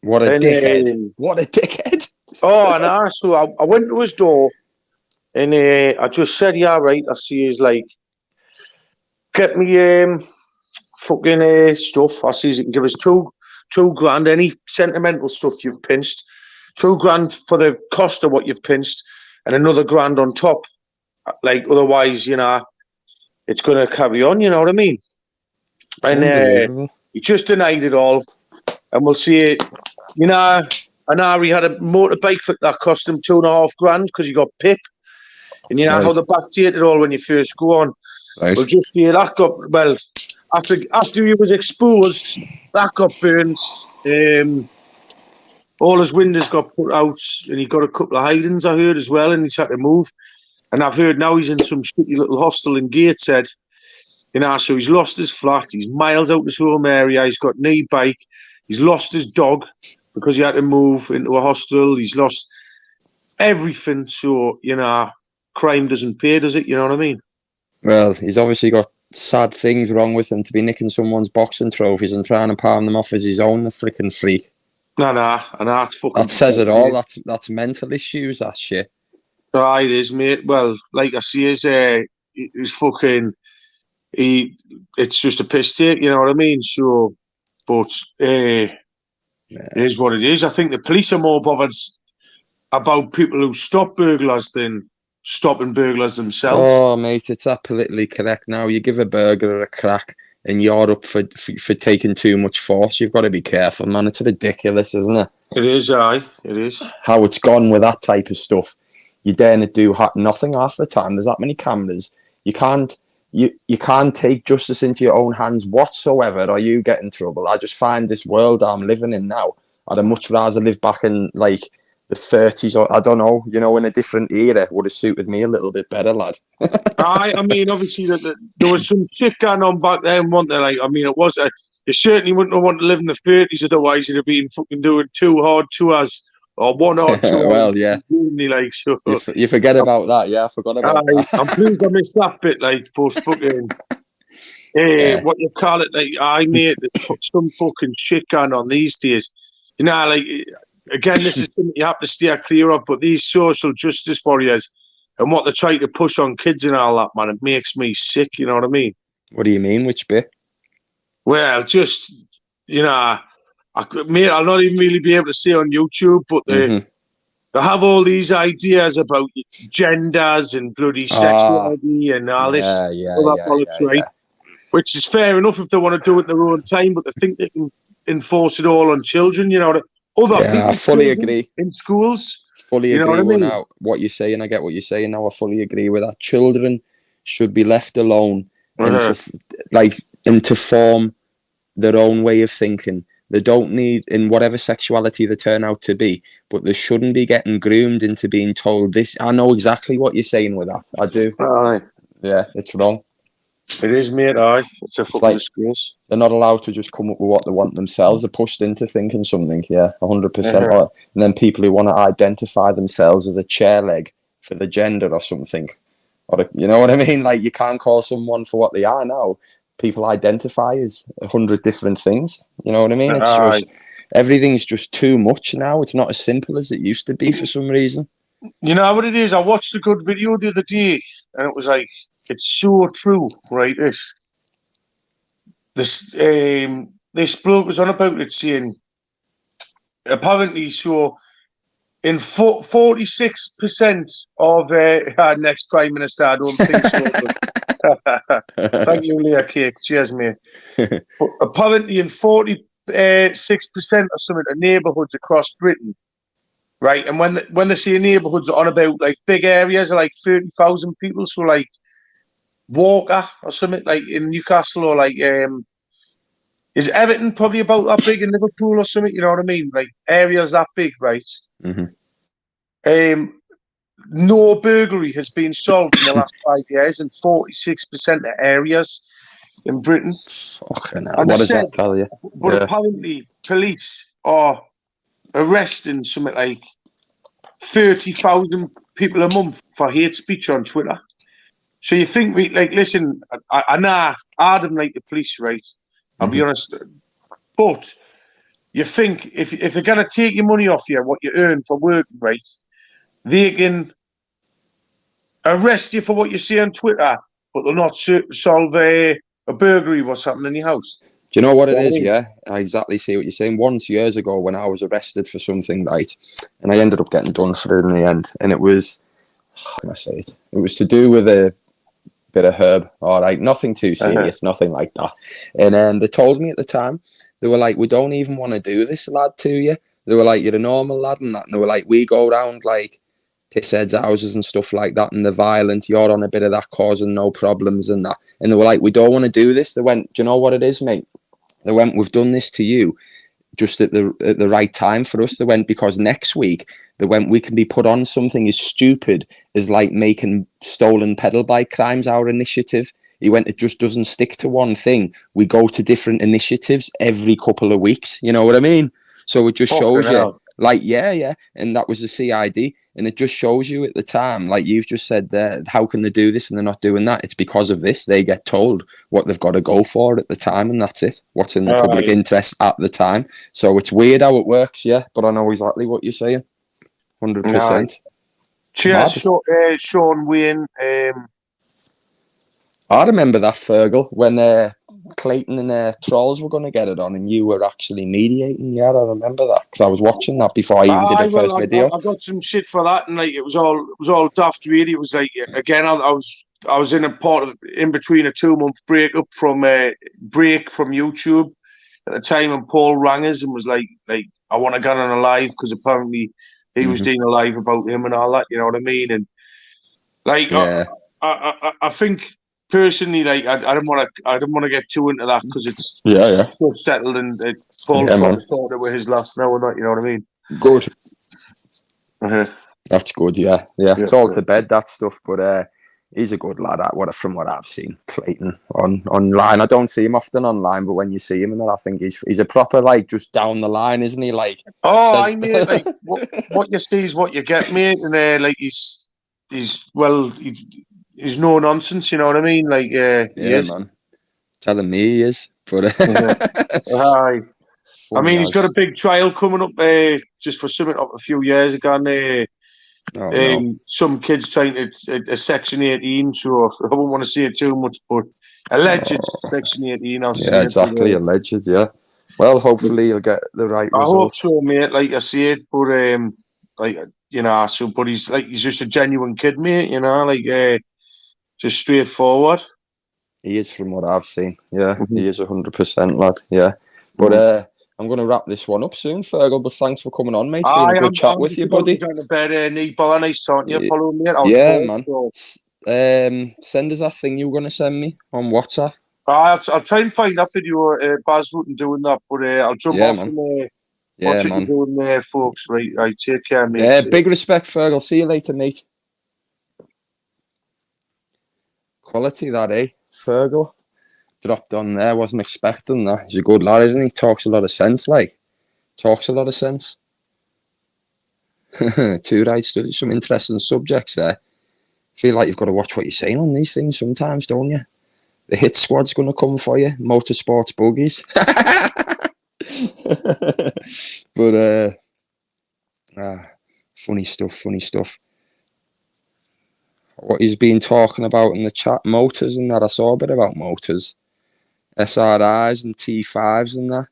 What a dickhead. What a dickhead. So I went to his door and I just said, yeah, right. I see he's like, get me fucking stuff. I see he can give us two grand, any sentimental stuff you've pinched, $2,000 for the cost of what you've pinched, and another grand on top. Like, otherwise, you know, it's going to carry on, you know what I mean? And he just denied it all. And we'll see it. You know, and Ari had a motorbike that cost him $2,500 because he got pip. And you know how they backdate it all when you first go on. Right. Well, just that got, well, after he was exposed, that got burnt. All his windows got put out, and he got a couple of hidings, I heard, as well, and he's had to move. And I've heard now he's in some shitty little hostel in Gateshead. You know, so he's lost his flat. He's miles out his home area. He's got no bike. He's lost his dog because he had to move into a hostel. He's lost everything. So, you know, crime doesn't pay, does it? You know what I mean? Well, he's obviously got sad things wrong with him to be nicking someone's boxing trophies and trying to palm them off as his own, the freaking freak. No, it's fucking... That says it all. That's mental issues, that shit. It is, mate. Well, like I see, he's fucking... It's just a piss take, you know what I mean? So, but it is what it is. I think the police are more bothered about people who stop burglars than stopping burglars themselves. Oh, mate, it's that politically correct now. You give a burglar a crack and you're up for taking too much force. You've got to be careful, man. It's ridiculous, isn't it? It is, it is. How it's gone with that type of stuff. You dare do nothing half the time. There's that many cameras. You can't take justice into your own hands whatsoever, or you get in trouble. I just find this world I'm living in now, I'd much rather live back in like the 30s, or I don't know, you know, in a different era would have suited me a little bit better, lad. I mean, obviously there was some shit going on back then, wasn't there? Like, I mean, it was you certainly wouldn't have wanted to live in the 30s, otherwise you'd have been fucking doing 2 hard tours. Or 1 hard tour. Well, yeah. Like, so, you forget about that, yeah. I forgot about that. I'm pleased I missed that bit, like, post fucking, what you call it, like, I made some fucking shit going on these days. You know, like, again, this is something you have to steer clear of, but these social justice warriors and what they try to push on kids and all that, man, it makes me sick, you know what I mean? What do you mean, which bit? Well, just, you know, I'll not even really be able to say on YouTube, but they have all these ideas about genders and bloody sexuality and all this bollocks, right? Which is fair enough if they want to do it their own time, but they think they can enforce it all on children, you know. I fully agree. In schools. Fully agree with now what you're saying. I get what you're saying now. I fully agree with that. Children should be left alone and to form their own way of thinking. They don't need, in whatever sexuality they turn out to be, but they shouldn't be getting groomed into being told this. I know exactly what you're saying with that. I do. Aye. Yeah, it's wrong. It is, mate. Aye. It's a fucking disgrace. They're not allowed to just come up with what they want themselves. They're pushed into thinking something, 100%. And then people who want to identify themselves as a chair leg for the gender or something. or you know what I mean? Like, you can't call someone for what they are now. People identify as 100 different things. You know what I mean? It's just, everything's just too much now. It's not as simple as it used to be for some reason. You know what it is? I watched a good video the other day, and it was like, it's so true, right? This bloke was on about it, saying apparently, so in 46% of our next prime minister, I don't think so. Thank you, Leah Cake. Cheers, mate. But apparently, in 46% of some of the neighbourhoods across Britain, right? And when they say neighbourhoods, on about like big areas, like 30,000 people, so like Walker or something, like in Newcastle, or like is Everton probably about that big in Liverpool or something? You know what I mean? Like areas that big, right? Mm-hmm. No burglary has been solved in the last 5 years in 46% of areas in Britain. Fucking hell. What does that tell you? But apparently, police are arresting something like 30,000 people a month for hate speech on Twitter. So you think listen, I know I don't like the police, right? I'll be honest. But you think if they're going to take your money off you, what you earn for working, right, they can arrest you for what you say on Twitter, but they'll not solve a burglary, what's happening in your house. Do you know what it is? Yeah, I exactly see what you're saying. Once, years ago, when I was arrested for something, right, and I ended up getting done for it in the end, and it was, how can I say it? It was to do with a bit of herb, all right, nothing too serious, nothing like that. And they told me at the time, they were like, we don't even want to do this, lad, to you. They were like, you're a normal lad and that. And they were like, we go around like pissheads' houses and stuff like that, and they're violent. You're on a bit of that, causing no problems and that. And they were like, we don't want to do this. They went, do you know what it is, mate? They went, we've done this to you just at the right time for us. They went, because next week, they went, we can be put on something as stupid as like making stolen pedal bike crimes our initiative. He went, it just doesn't stick to one thing. We go to different initiatives every couple of weeks. You know what I mean? So it just shows you, like, yeah. And that was the CID. And it just shows you at the time, like you've just said there, how can they do this and they're not doing that? It's because of this. They get told what they've got to go for at the time, and that's it. What's in the public interest at the time. So it's weird how it works, yeah. But I know exactly what you're saying. 100%. Cheers, Sean Wayne. I remember that, Fergal, when Clayton and Trolls were going to get it on, and you were actually mediating. Yeah, I remember that because I was watching that before I even did the first video. I got some shit for that, and like it was all daft. Really, it was like again, I was in a part of in between a 2-month break from YouTube at the time, and Paul rang us and was like I want to get on a live because apparently he was doing a live about him and all that. You know what I mean? And like I think. Personally, like I don't want to get too into that because it's so settled and Paul thought it was his last now and that. You know what I mean? Good. That's good. Yeah. It's all to bed, that stuff. But he's a good lad. From what I've seen, Clayton online. I don't see him often online, but when you see him, and I think he's a proper like just down the line, isn't he? Like I mean, like what you see is what you get, mate. And like he's no nonsense, you know what I mean? Like, man. Telling me he is, but I mean, he's got a big trial coming up just for something up a few years ago. And, some kids trying to a Section 18, so I wouldn't want to say it too much, but alleged Section 18. Yeah, exactly, alleged. Yeah. Well, hopefully you'll get the right results. I hope so, mate. Like I say it, but like you know, but he's just a genuine kid, mate. You know, like. Just straightforward. He is, from what I've seen. Yeah, he is 100%, lad. Yeah. But I'm going to wrap this one up soon, Fergal. But thanks for coming on, mate. It's been a good chat with you, buddy. Going to bed, nice talking to you. Follow me. Man. Send us that thing you were going to send me on WhatsApp. I'll try and find that video, Baz Rutten doing that. But I'll jump off and watch what you're doing there, folks. Right, take care, mate. Yeah, big respect, Fergal. See you later, mate. Quality that, eh? Fergal dropped on there. Wasn't expecting that. He's a good lad, isn't he? Talks a lot of sense, like. Talks a lot of sense. Two right studies, some interesting subjects there. feel like you've got to watch what you're saying on these things sometimes, don't you? The hit squad's going to come for you. Motorsports buggies. But funny stuff. What he's been talking about in the chat, motors and that. I saw a bit about motors. SRIs and T5s and that.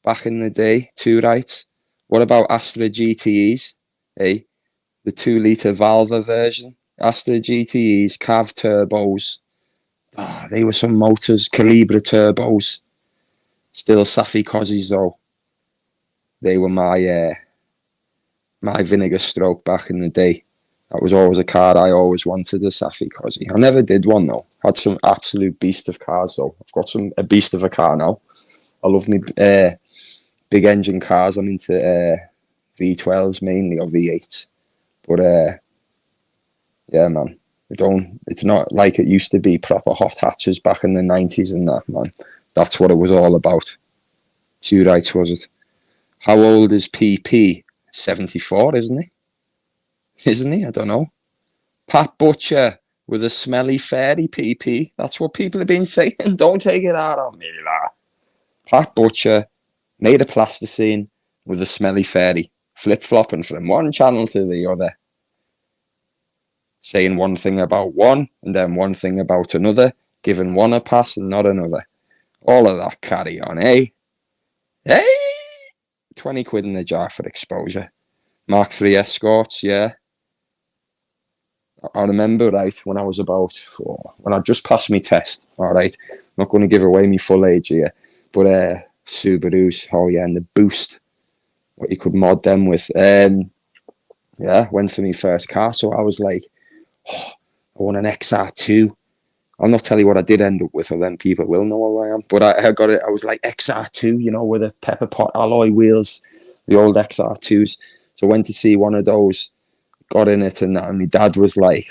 Back in the day, two rights. What about Astra GTEs? Hey, the 2-litre Valva version. Astra GTEs, Cav turbos. They were some motors. Calibra turbos. Still Safi Cozzies though. They were my vinegar stroke back in the day. That was always a car I always wanted, a Safi Cozzy. I never did one though. Had some absolute beast of cars though. I've got a beast of a car now. I love me big engine cars. I'm into V12s mainly, or V8s. But yeah, man. It's not like it used to be, proper hot hatches back in the 90s and that, man. That's what it was all about. Two rights, was it? How old is PP? 74, isn't he? Isn't he? I don't know. Pat Butcher with a smelly fairy, PP. That's what people have been saying. Don't take it out on me, lad. Pat Butcher made a plasticine with a smelly fairy, flip-flopping from one channel to the other. Saying one thing about one, and then one thing about another, giving one a pass and not another. All of that carry on, eh? Hey! 20 quid in the jar for exposure. Mark III Escorts, yeah. I remember, right, when I was when I just passed my test, all right, I'm not going to give away my full age here, but Subarus, oh yeah, and the Boost, what you could mod them with. Yeah, went for my first car, so I was like, I want an XR2. I'll not tell you what I did end up with, or then people will know who I am. But I got it. I was like XR2, you know, with the pepper pot alloy wheels, the old XR2s. So I went to see one of those, got in it, and my dad was like,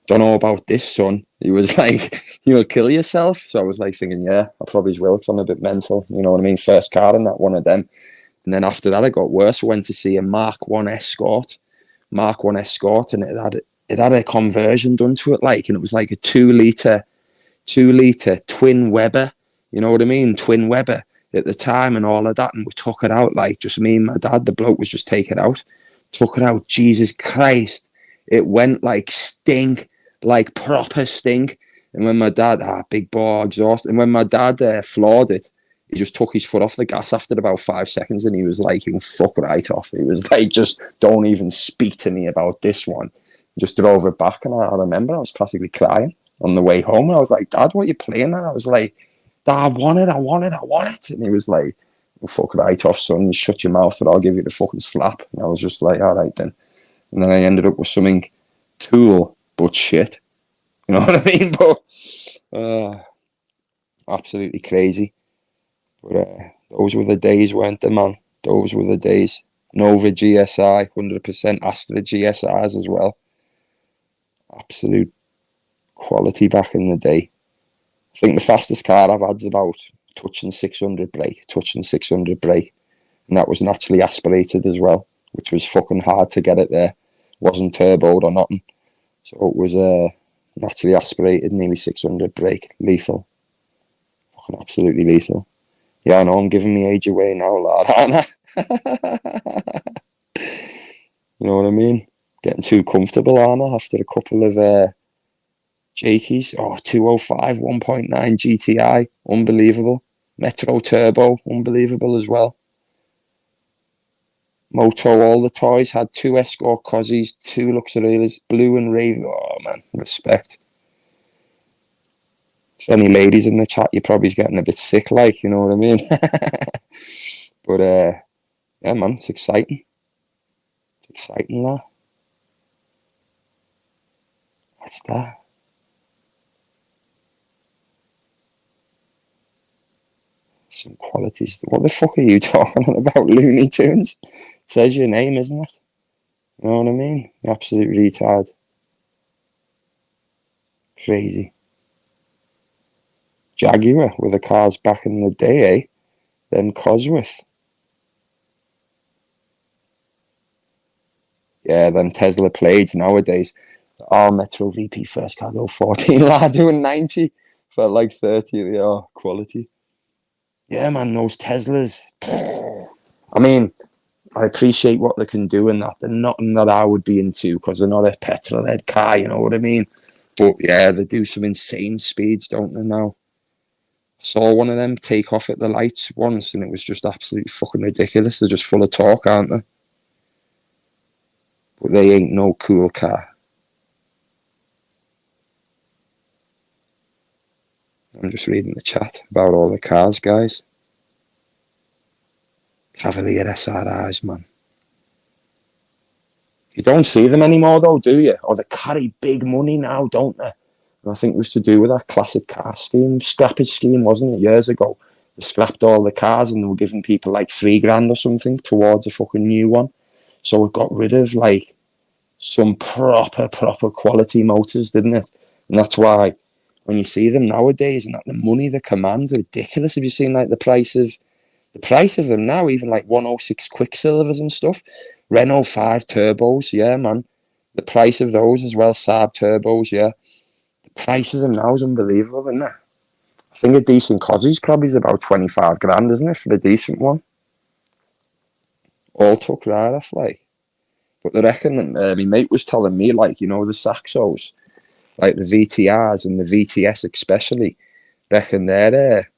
don't know about this, son. He was like, you'll kill yourself. So I was like thinking, yeah, I probably will, because I'm a bit mental. You know what I mean? First car in that, one of them. And then after that, it got worse. I went to see a Mark I Escort, and it had a conversion done to it, like, and it was like a 2-litre twin Weber. You know what I mean? Twin Weber at the time and all of that. And we took it out, like, just me and my dad. The bloke was just taking it out. Took it out. Jesus Christ. It went like stink, like proper stink. And when my dad, big bore exhaust. And when my dad floored it, he just took his foot off the gas after about 5 seconds, and he was like, you can fuck right off. He was like, just don't even speak to me about this one. Just drove it back, and I remember I was practically crying on the way home. I was like, Dad, what are you playing at? I was like, Dad, I want it. And he was like, well, fuck right off, son. You shut your mouth or I'll give you the fucking slap. And I was just like, all right then. And then I ended up with something cool, but shit. You know what I mean? But absolutely crazy. But those were the days, weren't they, man? Those were the days. Nova GSI, 100%. Astra GSIs as well. Absolute quality back in the day. I think the fastest car I've had is about touching 600 brake. And that was naturally aspirated as well, which was fucking hard to get it there. Wasn't turboed or nothing. So it was naturally aspirated, nearly 600 brake. Lethal. Fucking absolutely lethal. Yeah, I know, I'm giving me age away now, lad, aren't I? You know what I mean? Getting too comfortable, aren't I? After a couple of Jakeys. 205, 1.9 GTI. Unbelievable. Metro Turbo. Unbelievable as well. Moto, all the toys. Had 2 Escort Cozzies, 2 Luxurious, blue and raven. Oh, man. Respect. If any ladies in the chat, you're probably getting a bit sick, like, you know what I mean? But, yeah, man, it's exciting. It's exciting, that. What's that? Some qualities. What the fuck are you talking about, Looney Tunes? It says your name, isn't it? You know what I mean? You absolute retard. Crazy. Jaguar with the cars back in the day, eh? Then Cosworth. Yeah, then Tesla Plates nowadays. Oh, Metro VP first car, go 14 lad doing 90 for like 30 of the hour quality. Yeah, man, those Teslas. I mean, I appreciate what they can do and that. They're nothing that I would be into because they're not a petrol-led car, you know what I mean? But yeah, they do some insane speeds, don't they now? Saw one of them take off at the lights once and it was just absolutely fucking ridiculous. They're just full of torque, aren't they? But they ain't no cool car. I'm just reading the chat about all the cars, guys. Cavalier SRIs, man. You don't see them anymore though, do you? Or they carry big money now, don't they? And I think it was to do with that classic car scheme, scrappage scheme, wasn't it, years ago? They scrapped all the cars and they were giving people like $3,000 or something towards a fucking new one. So it got rid of like some proper quality motors, didn't it? And that's why when you see them nowadays and that the money they command is ridiculous. Have you seen like the price of them now, even like 106 Quicksilvers and stuff? Renault 5 turbos, yeah, man. The price of those as well, Saab turbos, yeah. The price of them now is unbelievable, isn't it? I think a decent Cozzy's probably is about 25 grand, isn't it, for a decent one? All took right off, like. But they reckon, my mate was telling me, like, you know, the Saxos, like the VTRs and the VTS especially, reckon they're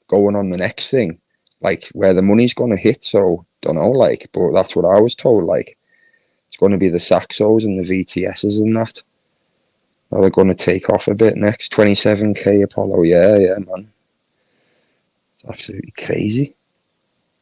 going on the next thing, like where the money's going to hit. So, don't know, like, but that's what I was told, like, it's going to be the Saxos and the VTSs and that. They're going to take off a bit next. 27k Apollo, yeah, man. It's absolutely crazy.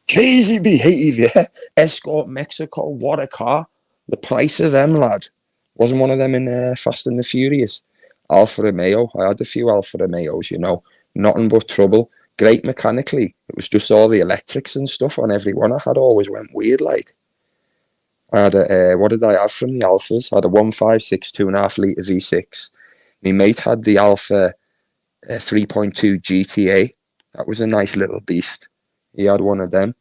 Crazy behaviour. Escort Mexico, what a car. The price of them, lad. Wasn't one of them in Fast and the Furious. Alfa Romeo. I had a few Alfa Romeos, you know. Nothing but trouble. Great mechanically. It was just all the electrics and stuff on every one I had always went weird, like. I had a, what did I have from the Alphas? I had a 156 2.5 litre V6. My mate had the Alpha 3.2 GTA. That was a nice little beast. He had one of them.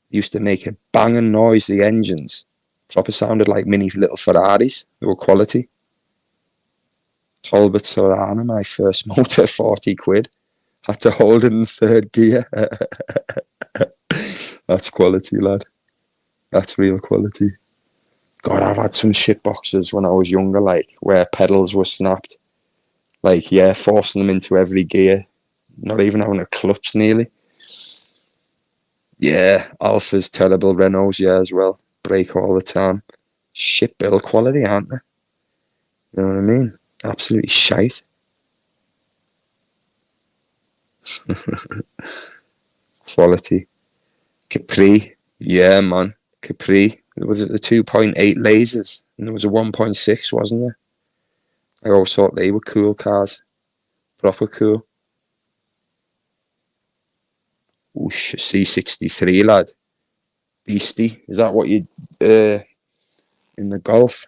He used to make a banging noise, the engines. Proper sounded like mini little Ferraris. They were quality. Talbot Solana, my first motor, 40 quid. Had to hold it in third gear. That's quality, lad. That's real quality. God, I've had some shit boxes when I was younger, like, where pedals were snapped. Like, yeah, forcing them into every gear. Not even having a clutch, nearly. Yeah, Alphas, terrible. Renaults, yeah, as well. Break all the time. Shit build quality, aren't they? You know what I mean? Absolutely shite. Quality. Capri, yeah, man. Capri. Was it the 2.8 lasers? And there was a 1.6, wasn't there? I always thought they were cool cars. Proper cool. Whoosh, a C63, lad. Beastie. Is that what you in the Golf?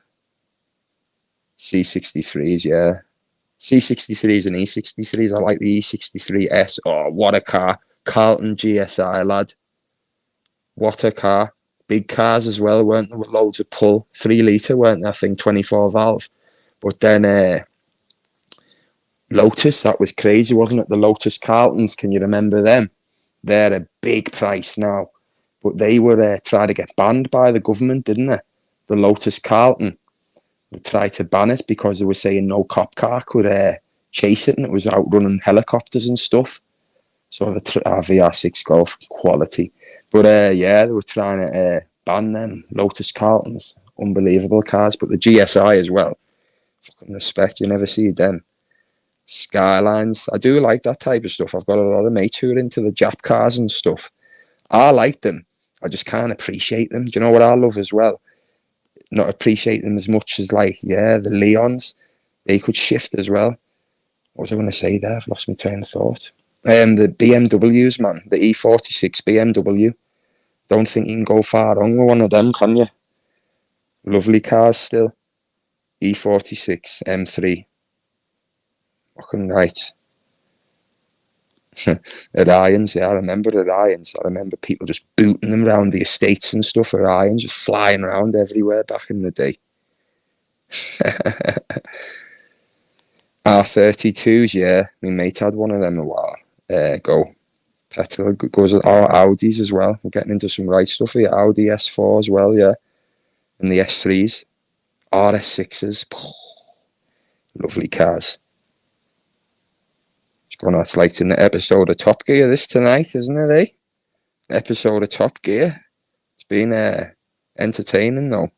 C63s, yeah. C63s and E63s. I like the E63S. Oh, what a car. Carlton GSI, lad. What a car. Big cars as well, weren't there? With loads of pull. 3 litre, weren't there? I think 24 valve. But then Lotus, that was crazy, wasn't it? The Lotus Carltons, can you remember them? They're a big price now. But they were trying to get banned by the government, didn't they? The Lotus Carlton. They tried to ban it because they were saying no cop car could chase it and it was outrunning helicopters and stuff. So the VR6 Golf quality. But yeah, they were trying to ban them Lotus Carltons. Unbelievable cars. But the GSI as well. Fucking respect, you never see them. Skylines. I do like that type of stuff. I've got a lot of mates who are into the Jap cars and stuff. I like them. I just can't appreciate them. Do you know what I love as well? Not appreciate them as much as, like, yeah, the Leons. They could shift as well. What was I going to say there? I've lost my train of thought. The BMWs, man. The E46 BMW. Don't think you can go far wrong with one of them, can you? Lovely cars still. E46 M3. Fucking right. Orions, yeah, I remember Orions. I remember people just booting them around the estates and stuff. Orions just flying around everywhere back in the day. R32s, yeah. My mate had one of them a while ago. Petrol goes with our Audis as well. We're getting into some right stuff here. Audi S4 as well, yeah. And the S3s. RS6s. Lovely cars. It's like an episode of Top Gear this tonight, isn't it, eh? Episode of Top Gear. It's been entertaining, though.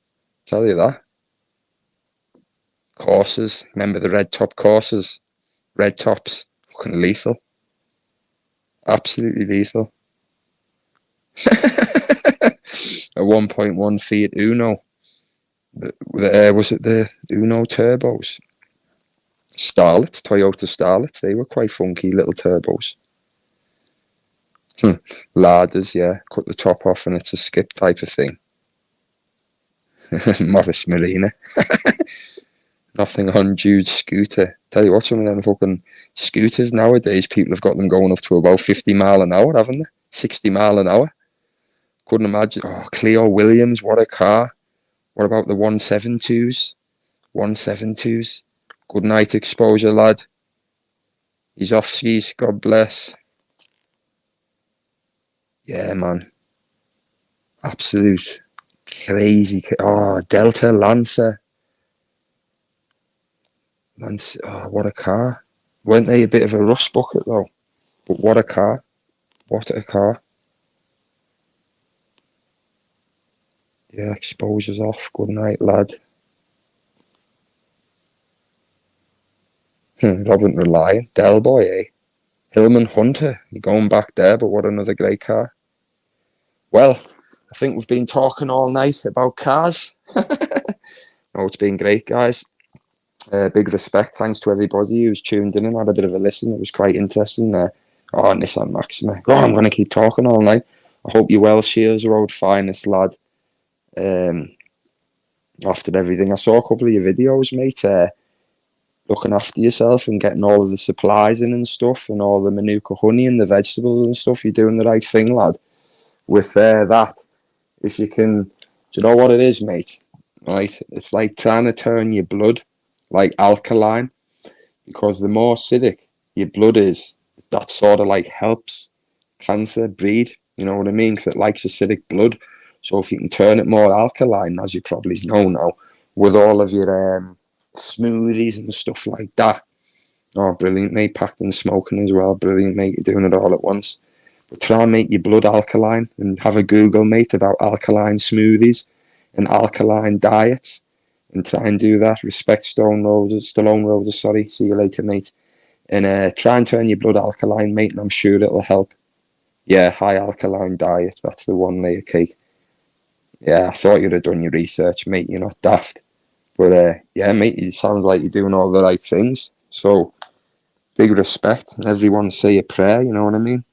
Tell you that. Courses. Remember the red top courses? Red tops. Fucking lethal. Absolutely lethal. A 1.1 Fiat Uno. Was it the Uno turbos? Starlets, Toyota Starlets. They were quite funky little turbos. Larders, yeah. Cut the top off and it's a skip type of thing. Morris Marina. Nothing on Jude's scooter. Tell you what, some of them fucking scooters nowadays, people have got them going up to about 50 mile an hour, haven't they? 60 mile an hour. Couldn't imagine. Oh, Cleo Williams, what a car. What about the 172s? 172s. Good night exposure, lad. He's off skis, God bless. Yeah, man. Absolute crazy. Oh, Delta Lancer. Lancer. Oh, what a car. Weren't they a bit of a rust bucket, though? But what a car. What a car. Yeah, exposure's off. Good night, lad. Robin Reliant. Del Boy, eh? Hillman Hunter. You're going back there, but what another great car. Well, I think we've been talking all night about cars. Oh, it's been great, guys. Big respect. Thanks to everybody who's tuned in and had a bit of a listen. It was quite interesting there. Oh, Nissan Maxima. Oh, I'm going to keep talking all night. I hope you're well, Shields Road finest, lad. After everything, I saw a couple of your videos, mate. Looking after yourself and getting all of the supplies in and stuff, and all the Manuka honey and the vegetables and stuff. You're doing the right thing, lad. With that, if you can, do you know what it is, mate? Right? It's like trying to turn your blood like alkaline, because the more acidic your blood is, that sort of like helps cancer breed. You know what I mean? Because it likes acidic blood. So if you can turn it more alkaline, as you probably know now, with all of your smoothies and stuff like that. Oh, brilliant, mate. Packed in smoking as well. Brilliant, mate. You're doing it all at once. But try and make your blood alkaline, and have a Google, mate, about alkaline smoothies and alkaline diets, and try and do that. Respect Stallone Roses, sorry. See you later, mate. And try and turn your blood alkaline, mate, and I'm sure it'll help. Yeah, high alkaline diet. That's the one, layer cake. Yeah, I thought you'd have done your research, mate. You're not daft. But yeah, mate, it sounds like you're doing all the right things. So, big respect. And everyone say a prayer, you know what I mean?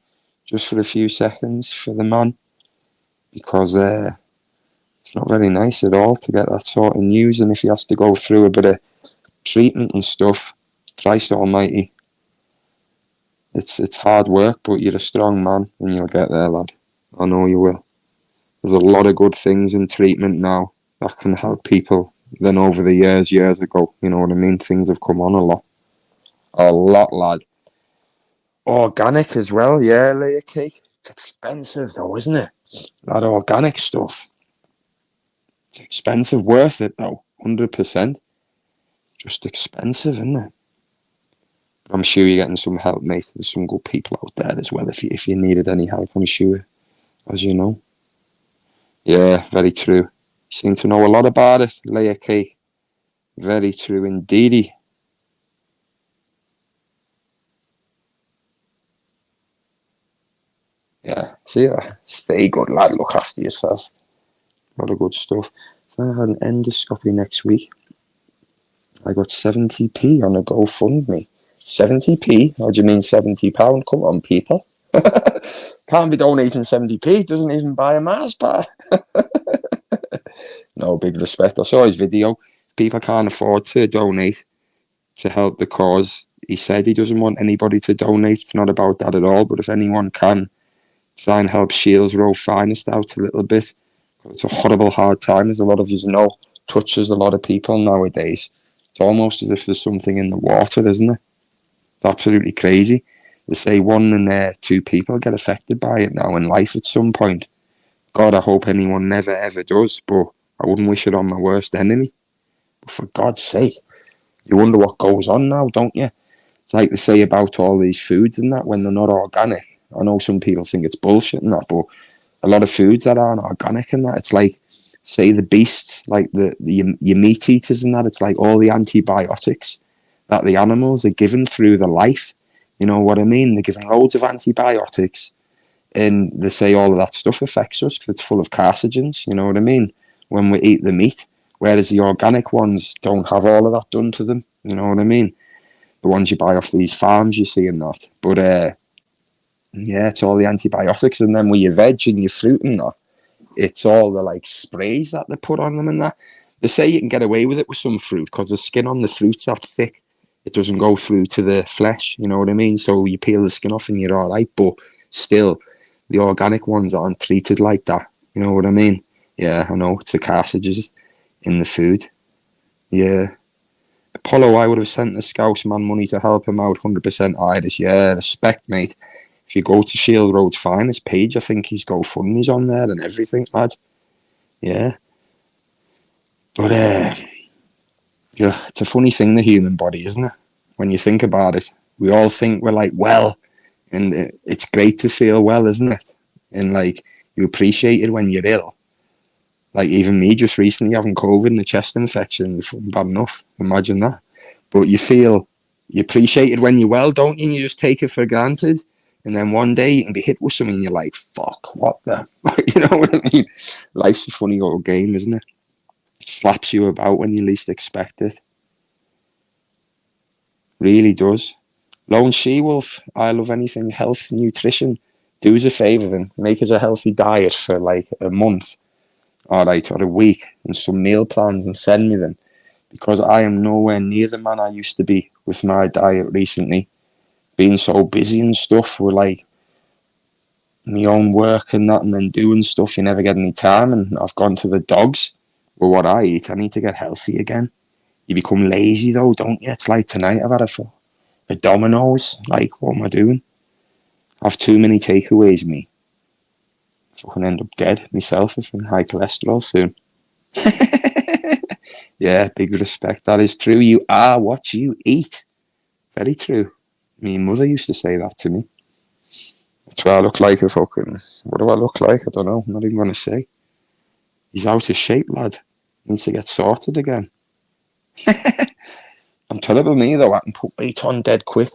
Just for a few seconds for the man. Because it's not very nice at all to get that sort of news. And if he has to go through a bit of treatment and stuff, Christ almighty. It's hard work, but you're a strong man and you'll get there, lad. I know you will. There's a lot of good things in treatment now that can help people than over the years ago. You know what I mean? Things have come on a lot. A lot, lad. Organic as well, yeah, layer cake. It's expensive though, isn't it? That organic stuff. It's expensive, worth it though, 100%. Just expensive, isn't it? But I'm sure you're getting some help, mate. There's some good people out there as well. If you needed any help, I'm sure, as you know. Yeah, very true. You seem to know a lot about it, layer cake. Very true indeedy. Yeah, see that? Stay good, lad. Look after yourself. A lot of good stuff. If I had an endoscopy next week, I got 70p on a GoFundMe. 70p? How do you mean £70? Come on, people. Can't be donating 70p. Doesn't even buy a Mars bar. No, big respect. I saw his video. People can't afford to donate to help the cause. He said he doesn't want anybody to donate. It's not about that at all. But if anyone can, try and help Shields Row Finest out a little bit. It's a horrible hard time, as a lot of you know. touches a lot of people nowadays. It's almost as if there's something in the water, isn't it? It's absolutely crazy. They say 1 in 2 people get affected by it now in life at some point. God, I hope anyone never ever does, but I wouldn't wish it on my worst enemy. But for God's sake, you wonder what goes on now, don't you? It's like they say about all these foods and that when they're not organic. I know some people think it's bullshit and that, but a lot of foods that aren't organic and that, it's like, say the beasts, like your meat eaters and that, it's like all the antibiotics that the animals are given through their life. You know what I mean? They're given loads of antibiotics, and they say all of that stuff affects us because it's full of carcinogens, you know what I mean, when we eat the meat, whereas the organic ones don't have all of that done to them, you know what I mean? The ones you buy off these farms, you see, and that. But, yeah, it's all the antibiotics, and then with your veg and your fruit and that, it's all the, like, sprays that they put on them and that. They say you can get away with it with some fruit because the skin on the fruit's that thick. It doesn't go through to the flesh, you know what I mean? So you peel the skin off and you're all right, but still, the organic ones aren't treated like that. You know what I mean? Yeah, I know. It's the carcinogens in the food. Yeah. Apollo, I would have sent the Scouse man money to help him out. 100% Irish. Yeah, respect, mate. If you go to Shield Road's finest page, I think his GoFundMe's on there and everything, lad. Yeah. But, yeah, it's a funny thing, the human body, isn't it? When you think about it. We all think we're like, well, and it's great to feel well, isn't it? And like, you appreciate it when you're ill. Like even me just recently having COVID and a chest infection, bad enough. Imagine that. But you appreciate it when you're well, don't you? And you just take it for granted. And then one day you can be hit with something and you're like, fuck, what the? You know what I mean? Life's a funny old game, isn't it? It slaps you about when you least expect it. Really does. Lone She-Wolf, I love anything health, nutrition. Do us a favour and make us a healthy diet for like a month, alright, or a week, and some meal plans and send me them. Because I am nowhere near the man I used to be with my diet recently. Being so busy and stuff with like my own work and that, and then doing stuff, you never get any time, and I've gone to the dogs with what I eat. I need to get healthy again. You become lazy though, don't you? It's like tonight I've had a Domino's. Like, what am I doing? I have too many takeaways, me. Fucking end up dead myself if I'm high cholesterol soon. Yeah, big respect. That is true. You are what you eat. Very true. My mother used to say that to me. That's why I look like a fucking... What do I look like? I don't know. I'm not even going to say. He's out of shape, lad. Needs to get sorted again. I'm terrible, me, though. I can put weight on dead quick.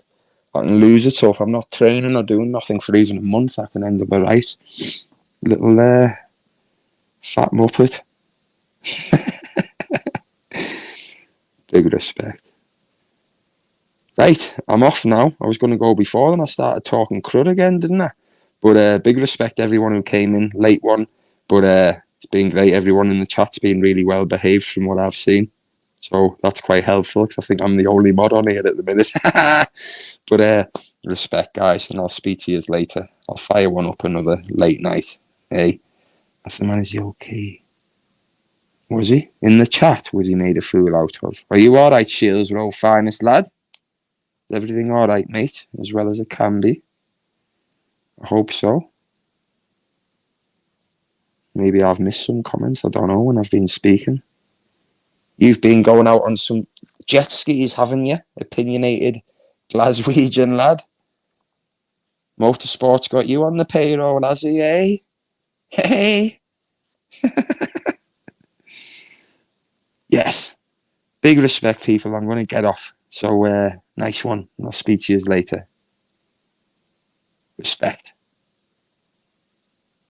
I can lose it, so if I'm not training or doing nothing for even a month, I can end up alright. Little fat muppet. Big respect. Right, I'm off now. I was going to go before, then I started talking crud again, didn't I? But big respect to everyone who came in, late one. But it's been great. Everyone in the chat's been really well behaved from what I've seen. So that's quite helpful because I think I'm the only mod on here at the minute. But respect, guys, and I'll speak to you later. I'll fire one up another late night. Hey, I said, man, is he okay? Was he? In the chat, was he made a fool out of? Are you alright, Shields Row finest lad? Is everything alright, mate? As well as it can be. I hope so. Maybe I've missed some comments, I don't know, when I've been speaking. You've been going out on some jet skis, haven't you? Opinionated Glaswegian lad. Motorsport's got you on the payroll, has he, eh? Hey! Yes. Big respect, people. I'm going to get off. So, nice one. I'll speak to you later. Respect.